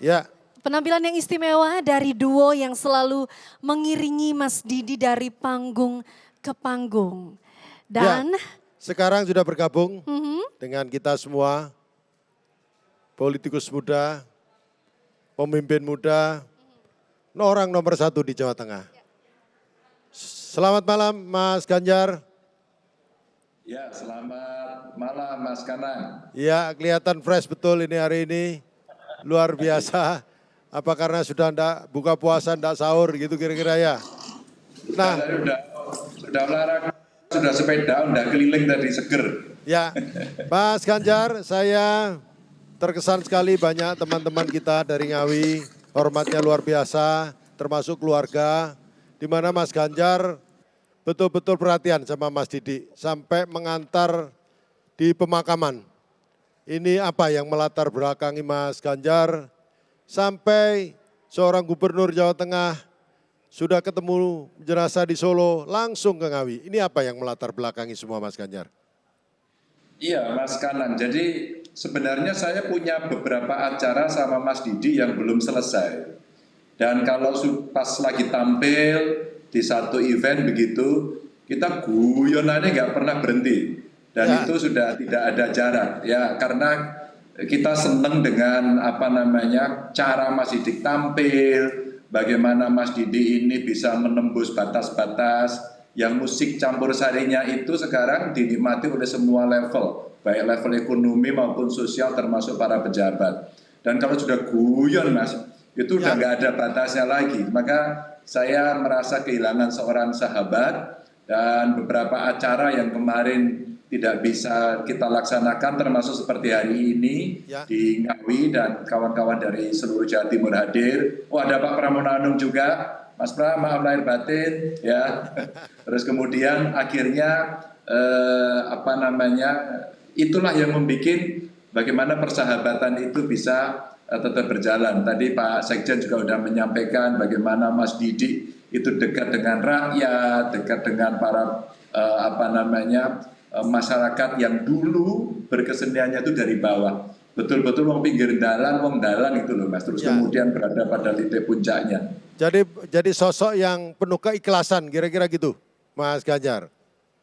Ya. Penampilan yang istimewa dari duo yang selalu mengiringi Mas Didi dari panggung ke panggung. Dan sekarang sudah bergabung dengan kita semua, politikus muda, pemimpin muda, orang nomor 1 di Jawa Tengah. Selamat malam Mas Ganjar. Ya, selamat malam Mas Kanang. Ya, kelihatan fresh betul ini hari ini, luar biasa. Apa karena sudah enggak buka puasa, enggak sahur gitu kira-kira ya? Nah, sudah olahraga, sudah sepeda, udah keliling tadi seger. Ya, Mas Ganjar, saya terkesan sekali banyak teman-teman kita dari Ngawi, hormatnya luar biasa, termasuk keluarga, di mana Mas Ganjar betul-betul perhatian sama Mas Didi, sampai mengantar di pemakaman. Ini apa yang melatar belakangi Mas Ganjar, sampai seorang gubernur Jawa Tengah sudah ketemu jenazah di Solo, langsung ke Ngawi. Ini apa yang melatar belakangi semua Mas Ganjar? Iya Mas Kanang, jadi sebenarnya saya punya beberapa acara sama Mas Didi yang belum selesai. Dan kalau pas lagi tampil di satu event begitu, kita guyonannya nggak pernah berhenti. Dan itu sudah tidak ada jarak, ya karena kita senang dengan cara Mas Didi tampil, bagaimana Mas Didi ini bisa menembus batas-batas yang musik campur sarinya itu sekarang dinikmati oleh semua level, baik level ekonomi maupun sosial termasuk para pejabat. Dan kalau sudah guyon Mas, itu udah nggak ada batasnya lagi. Maka saya merasa kehilangan seorang sahabat dan beberapa acara yang kemarin tidak bisa kita laksanakan termasuk seperti hari ini di Ngawi dan kawan-kawan dari seluruh Jawa Timur hadir. Oh ada Pak Pramono Anung juga Mas Pram, maaf lahir batin ya. Terus kemudian akhirnya itulah yang membuat bagaimana persahabatan itu bisa tetap berjalan. Tadi Pak Sekjen juga sudah menyampaikan bagaimana Mas Didi itu dekat dengan rakyat, dekat dengan para masyarakat yang dulu berkeseniannya itu dari bawah. Betul-betul wong pinggir dalan itu loh Mas. Terus kemudian berada pada titik puncaknya. Jadi sosok yang penuh keikhlasan kira-kira gitu, Mas Ganjar.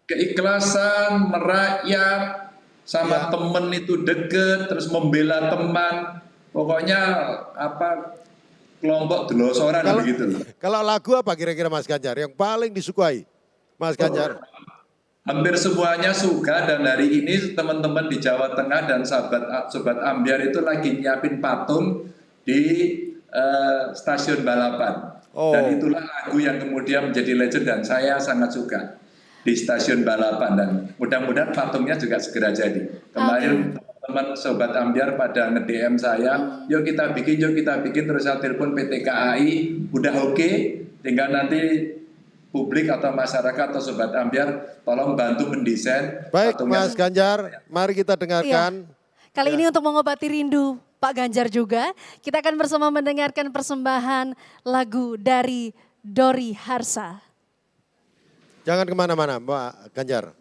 Keikhlasan, merakyat, sama temen itu deket, terus membela teman. Pokoknya kelompok delosoran begitu loh. Kalau lagu apa kira-kira Mas Ganjar yang paling disukai, Mas Ganjar? Hampir semuanya suka, dan hari ini teman-teman di Jawa Tengah dan Sobat Ambyar itu lagi nyiapin patung di stasiun balapan. Dan itulah lagu yang kemudian menjadi legend dan saya sangat suka di stasiun balapan, dan mudah-mudahan patungnya juga segera jadi. Kemarin teman-teman Sobat Ambyar pada nge-DM saya, yuk kita bikin, terus saya telepon PT KAI, udah oke, tinggal nanti publik atau masyarakat atau Sobat Ambyar tolong bantu mendesain. Baik Mas Ganjar, mari kita dengarkan. Kali ini untuk mengobati rindu Pak Ganjar juga, kita akan bersama mendengarkan persembahan lagu dari Dori Harsa. Jangan kemana-mana Pak Ganjar.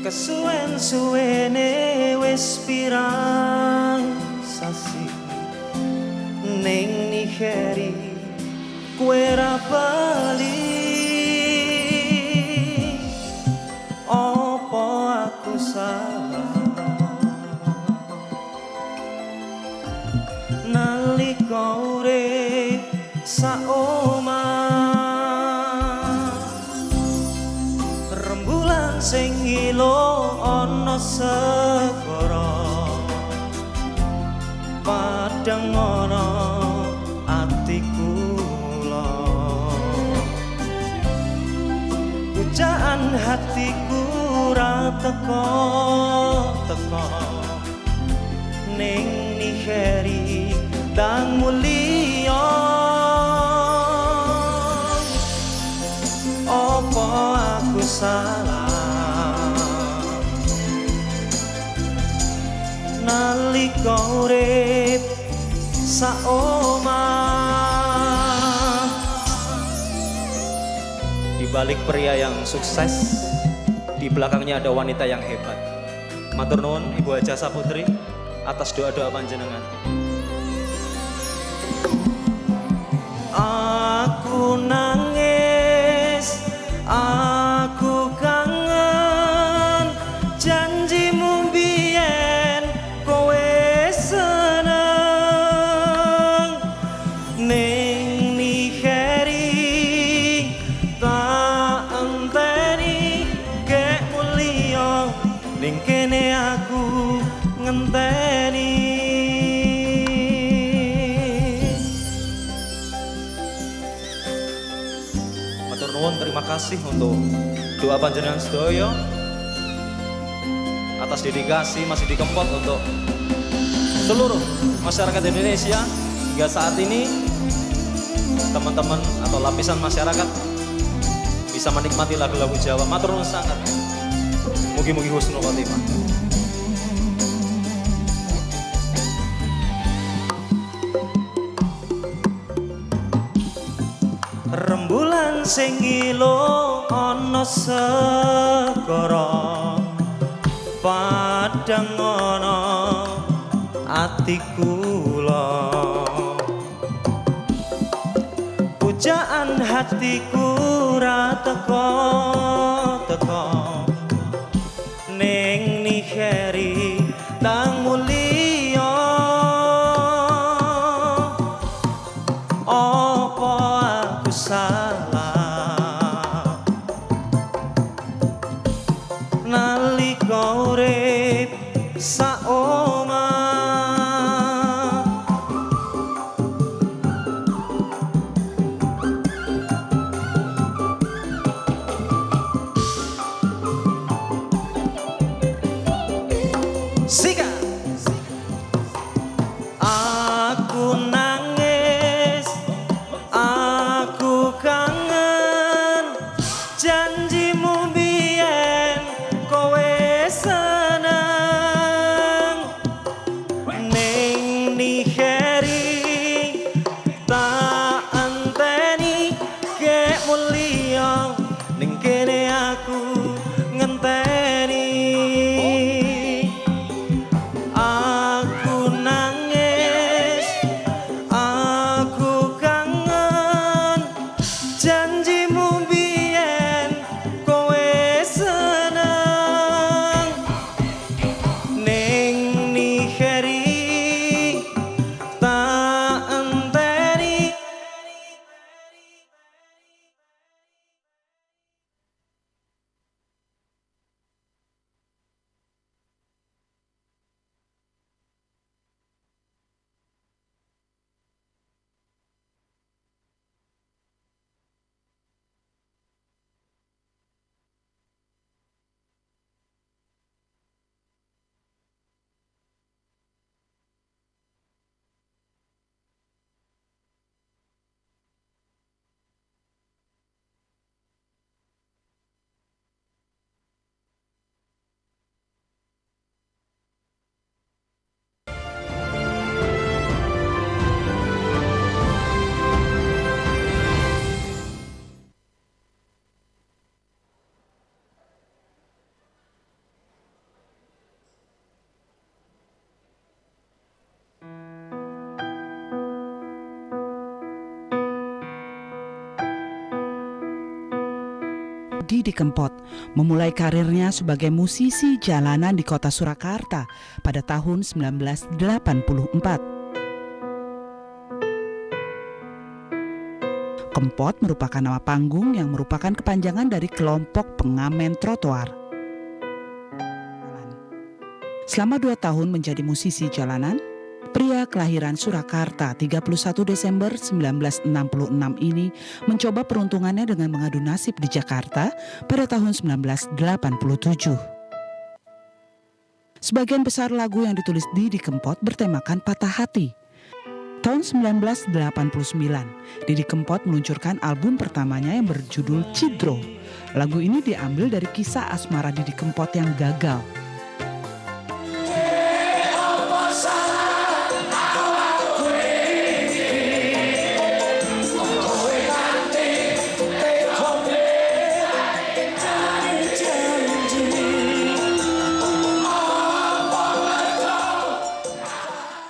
Kesuwen-suwene wis pirang sasi ning Nigeri kowe ra bali. Apa aku salah nalika urip saomah rembulan sing ngilo ana segara padang ana atiku kula pujaan hatiku ra teko ning Nigeri dan mulia. Apa aku salah nalika urip saomah. Di balik pria yang sukses, di belakangnya ada wanita yang hebat. Matur nuwun Ibu Haja Saputri atas doa-doa panjenengan. Aku nangis, aku kangen janjimu biyen kowe seneng ning Nigeri tak enteni kek mulia ning kene aku ngenteni. Terima kasih untuk doa panjenengan sedaya atas dedikasi Mas Didi Kempot untuk seluruh masyarakat Indonesia hingga saat ini. Teman-teman atau lapisan masyarakat bisa menikmati lagu-lagu Jawa. Matur nuwun sangat. Mugi-mugi husnul khotimah. Rembulan sing ngilo ana segara padang ana atiku kula pujaan saktiku ra teko ning Nigeri tang mulia apa aku salah nalika urip saoma Sika aku nangis aku kangen janjimu biyen kowe seneng ning Nigeri tak enteni kek mulia ning kene aku ngenteni aku nangis aku kangen janjimu biyen kowe seneng ning Nigeri tak enteni Didi Kempot memulai karirnya sebagai musisi jalanan di kota Surakarta pada tahun 1984. Kempot merupakan nama panggung yang merupakan kepanjangan dari kelompok pengamen trotoar. Selama 2 tahun menjadi musisi jalanan, pria kelahiran Surakarta 31 Desember 1966 ini mencoba peruntungannya dengan mengadu nasib di Jakarta pada tahun 1987. Sebagian besar lagu yang ditulis Didi Kempot bertemakan patah hati. Tahun 1989, Didi Kempot meluncurkan album pertamanya yang berjudul Cidro. Lagu ini diambil dari kisah asmara Didi Kempot yang gagal.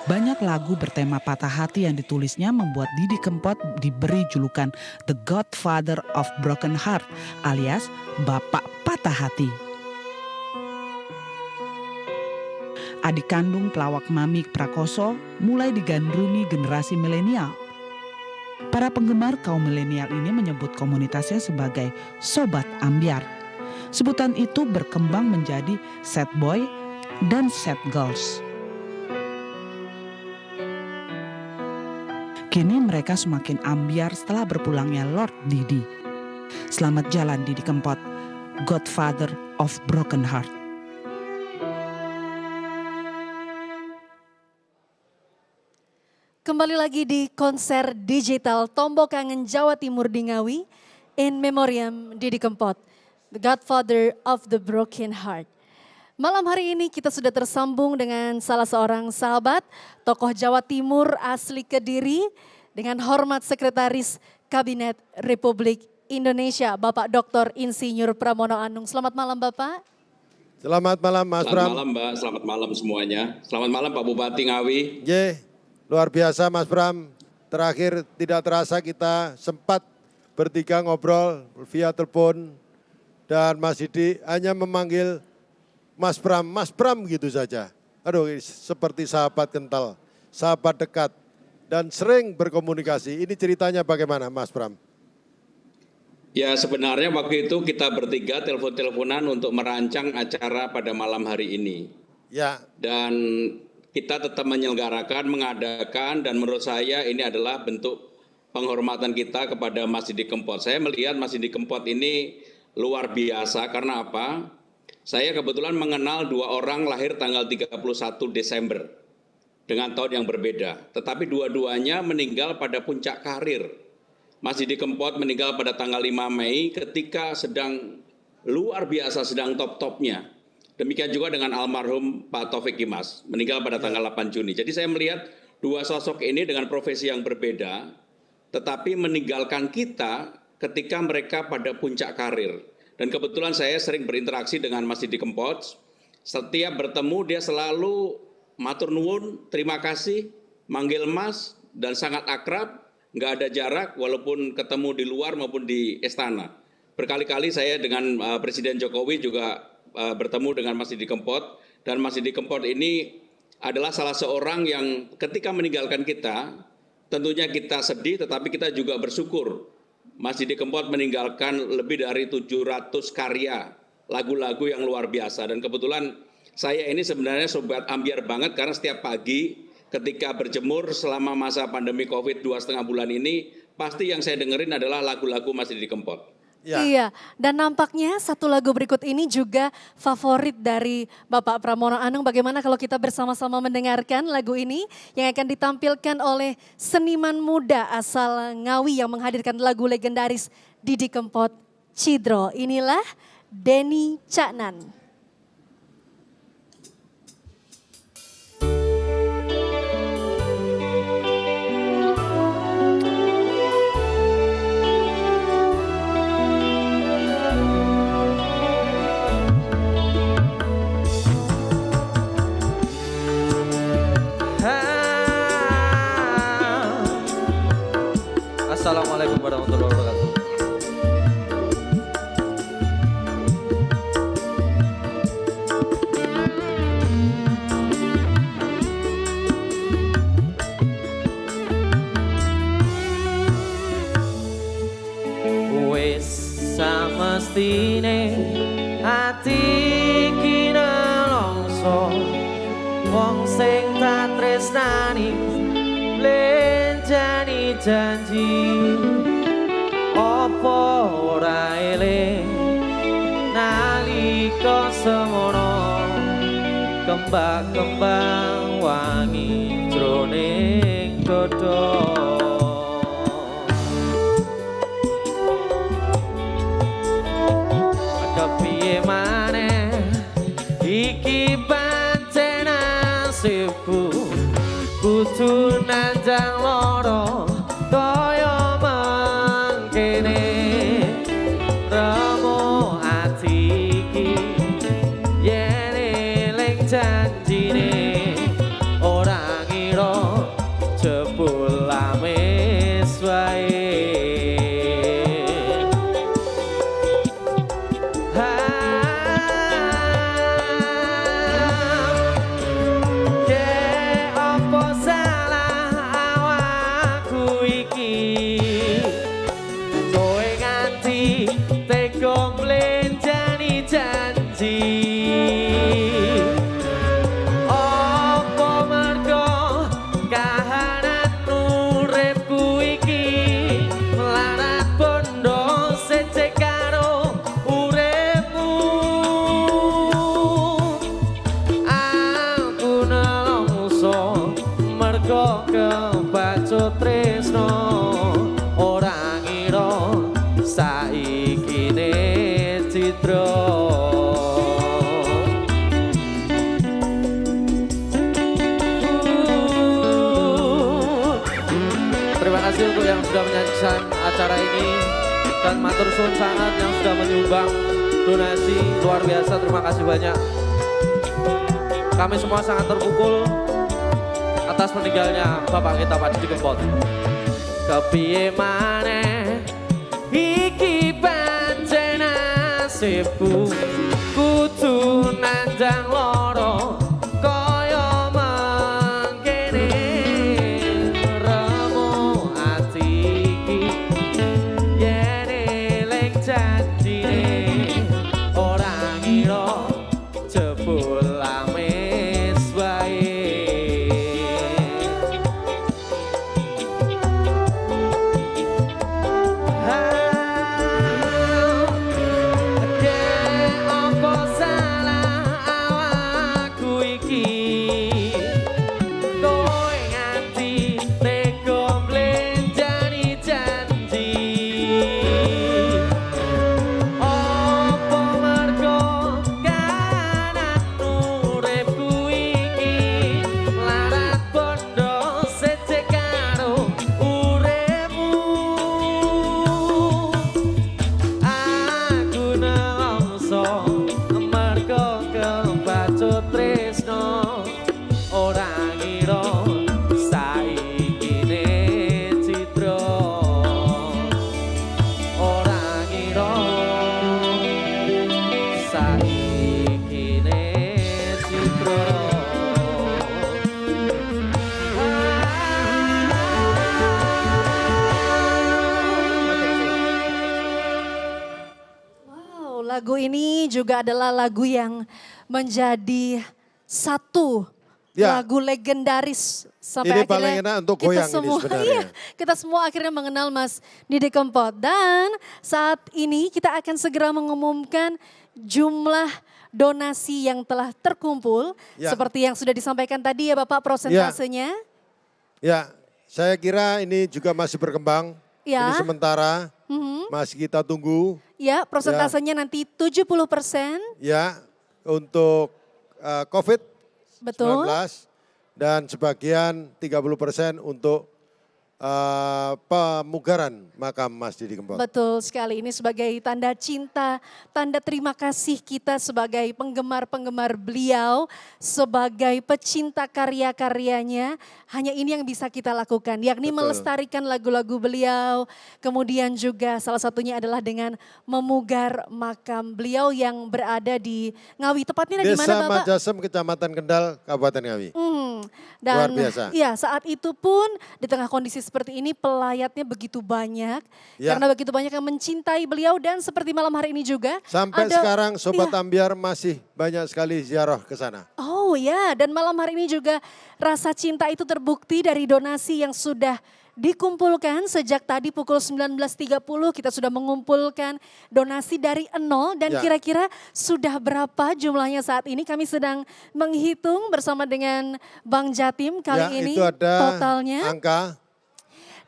Banyak lagu bertema patah hati yang ditulisnya membuat Didi Kempot diberi julukan The Godfather of Broken Heart alias Bapak Patah Hati. Adik kandung pelawak Mamik Prakoso mulai digandrungi generasi milenial. Para penggemar kaum milenial ini menyebut komunitasnya sebagai Sobat Ambyar. Sebutan itu berkembang menjadi Sad Boy dan Sad Girls. Kini mereka semakin ambyar setelah berpulangnya Lord Didi. Selamat jalan Didi Kempot, Godfather of Broken Heart. Kembali lagi di konser digital Tombo Kangen Jawa Timur di Ngawi, in memoriam Didi Kempot, the Godfather of the Broken Heart. Malam hari ini kita sudah tersambung dengan salah seorang sahabat, tokoh Jawa Timur asli Kediri, dengan hormat Sekretaris Kabinet Republik Indonesia, Bapak Dr. Insinyur Pramono Anung. Selamat malam Bapak. Selamat malam Mas Bram. Selamat malam Mbak, selamat malam semuanya. Selamat malam Pak Bupati Ngawi. Luar biasa Mas Bram, terakhir tidak terasa kita sempat bertiga ngobrol via telepon dan Mas Didi hanya memanggil Mas Pram gitu saja. Aduh, seperti sahabat kental, sahabat dekat dan sering berkomunikasi. Ini ceritanya bagaimana Mas Pram? Ya sebenarnya waktu itu kita bertiga telepon-teleponan untuk merancang acara pada malam hari ini. Ya. Dan kita tetap menyelenggarakan, mengadakan, dan menurut saya ini adalah bentuk penghormatan kita kepada Mas Didi Kempot. Saya melihat Mas Didi Kempot ini luar biasa karena apa? Saya kebetulan mengenal dua orang lahir tanggal 31 Desember dengan tahun yang berbeda. Tetapi dua-duanya meninggal pada puncak karir. Mas Didi Kempot meninggal pada tanggal 5 Mei ketika sedang luar biasa, sedang top-topnya. Demikian juga dengan almarhum Pak Taufik Kimas, meninggal pada tanggal 8 Juni. Jadi saya melihat dua sosok ini dengan profesi yang berbeda, tetapi meninggalkan kita ketika mereka pada puncak karir. Dan kebetulan saya sering berinteraksi dengan Mas Didi Kempot. Setiap bertemu dia selalu matur nuwun, terima kasih, manggil Mas, dan sangat akrab. Nggak ada jarak walaupun ketemu di luar maupun di istana. Berkali-kali saya dengan Presiden Jokowi juga bertemu dengan Mas Didi Kempot. Dan Mas Didi Kempot ini adalah salah seorang yang ketika meninggalkan kita, tentunya kita sedih tetapi kita juga bersyukur. Mas Didi Kempot meninggalkan lebih dari 700 karya, lagu-lagu yang luar biasa. Dan kebetulan saya ini sebenarnya sobat ambiar banget karena setiap pagi ketika berjemur selama masa pandemi COVID 2,5 bulan ini, pasti yang saya dengerin adalah lagu-lagu Mas Didi Kempot. Ya. Iya, dan nampaknya satu lagu berikut ini juga favorit dari Bapak Pramono Anung. Bagaimana kalau kita bersama-sama mendengarkan lagu ini yang akan ditampilkan oleh seniman muda asal Ngawi yang menghadirkan lagu legendaris Didi Kempot, Cidro. Inilah Denny Caknan. Assalamualaikum warahmatullahi wabarakatuh. Wis samestine ati iki nelongso wong sing tak tresnani lenjani janji apa ora eling nalika semono kembang-kembang wangi jroning dada kepiye maneh iki pancen nasibku kudu nandang loro kaya mangkene remo ati iki yen eling janjine ora ngira jebul amis wae tresno ora ngira saikine Cidro terima kasih untuk yang sudah menyaksikan acara ini dan matur suwun sangat yang sudah menyumbang donasi luar biasa, terima kasih banyak. Kami semua sangat terpukul atas meninggalnya Bapak kita Pak Didi Kempot. Kepiye maneh nasibku kudu nandang loro kaya mangkene remo ati iki yen eling janjine ora ngira jebul amis wae. Lagu ini juga adalah lagu yang menjadi satu lagu legendaris sampai ini akhirnya paling enak untuk goyang kita semua, ini sebenarnya. iya, kita semua akhirnya mengenal Mas Didi Kempot. Dan saat ini kita akan segera mengumumkan jumlah donasi yang telah terkumpul. Ya. Seperti yang sudah disampaikan tadi ya Bapak prosentasenya. Ya, saya kira ini juga masih berkembang. Ya. Ini sementara, masih kita tunggu. Ya, prosentasenya nanti 70%. Ya, untuk COVID-19 Betul. dan sebagian 30% untuk pemugaran makam Mas Didi Kempot. Betul sekali, ini sebagai tanda cinta, tanda terima kasih kita sebagai penggemar-penggemar beliau, sebagai pecinta karya-karyanya. Hanya ini yang bisa kita lakukan, yakni melestarikan lagu-lagu beliau. Kemudian juga salah satunya adalah dengan memugar makam beliau yang berada di Ngawi. Tepatnya di mana Desa Bapak? Majasem, Kecamatan Kendal, Kabupaten Ngawi. Dan Luar biasa. ya saat itu pun di tengah kondisi seperti ini pelayatnya begitu banyak. Ya. Karena begitu banyak yang mencintai beliau dan seperti malam hari ini juga. Sampai ada, sekarang Sobat ya. Ambiar masih banyak sekali ziarah ke sana. Oh ya, dan malam hari ini juga rasa cinta itu terbukti dari donasi yang sudah dikumpulkan sejak tadi pukul 19.30 kita sudah mengumpulkan donasi dari 0 dan Ya. kira-kira sudah berapa jumlahnya saat ini kami sedang menghitung bersama dengan Bang Jatim kali Ya, ini itu ada totalnya. angka.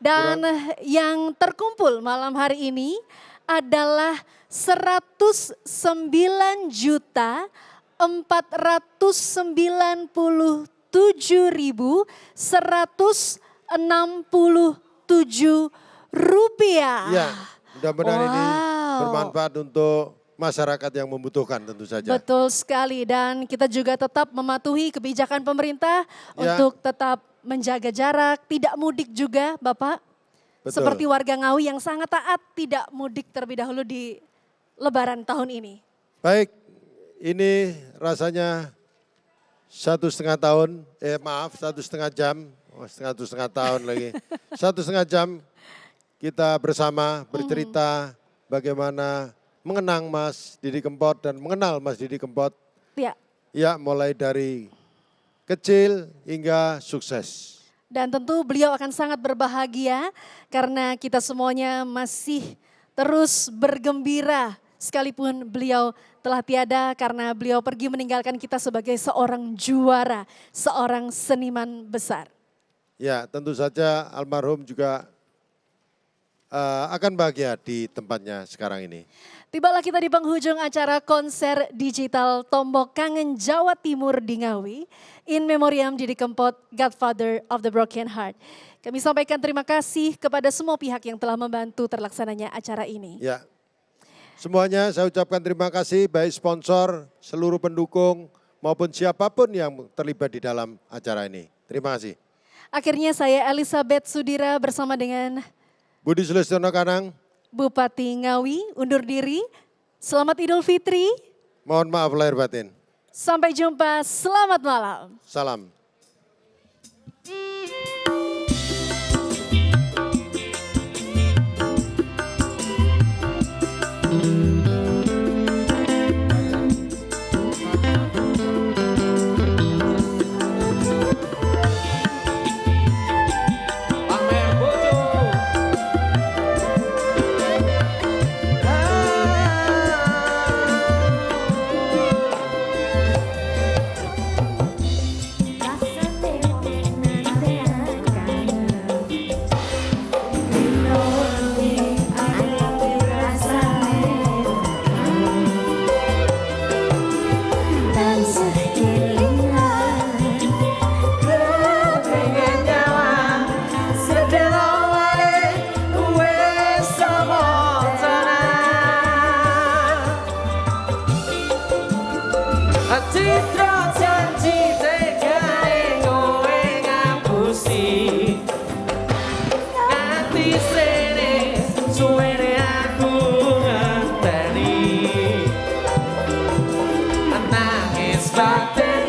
Dan yang terkumpul malam hari ini adalah 109.497.167 rupiah. Ya, mudah-mudahan ini bermanfaat untuk masyarakat yang membutuhkan tentu saja. Betul sekali dan kita juga tetap mematuhi kebijakan pemerintah Ya. untuk tetap menjaga jarak, tidak mudik juga Bapak. Betul. Seperti warga Ngawi yang sangat taat tidak mudik terlebih dahulu di Lebaran tahun ini. Baik, ini rasanya 1,5 tahun, 1,5 jam, satu setengah tahun lagi. 1,5 jam kita bersama bercerita bagaimana mengenang Mas Didi Kempot dan mengenal Mas Didi Kempot. Ya. Ya, mulai dari kecil hingga sukses. Dan tentu beliau akan sangat berbahagia karena kita semuanya masih terus bergembira sekalipun beliau telah tiada karena beliau pergi meninggalkan kita sebagai seorang juara, seorang seniman besar. Ya, tentu saja almarhum juga akan bahagia di tempatnya sekarang ini. Tibalah kita di penghujung acara konser digital Tombok Kangen Jawa Timur di Ngawi. In Memoriam Didi Kempot, Godfather of the Broken Heart. Kami sampaikan terima kasih kepada semua pihak yang telah membantu terlaksananya acara ini. Ya, semuanya saya ucapkan terima kasih baik sponsor, seluruh pendukung maupun siapapun yang terlibat di dalam acara ini. Terima kasih. Akhirnya saya Elizabeth Sudira bersama dengan Budi Sulestiono Kanang, Bupati Ngawi undur diri. Selamat Idul Fitri. Mohon maaf lahir batin. Sampai jumpa, selamat malam. Salam. Citra janji tegae kowe ngapusi nganti sene suwene aku ngenteni nangis batin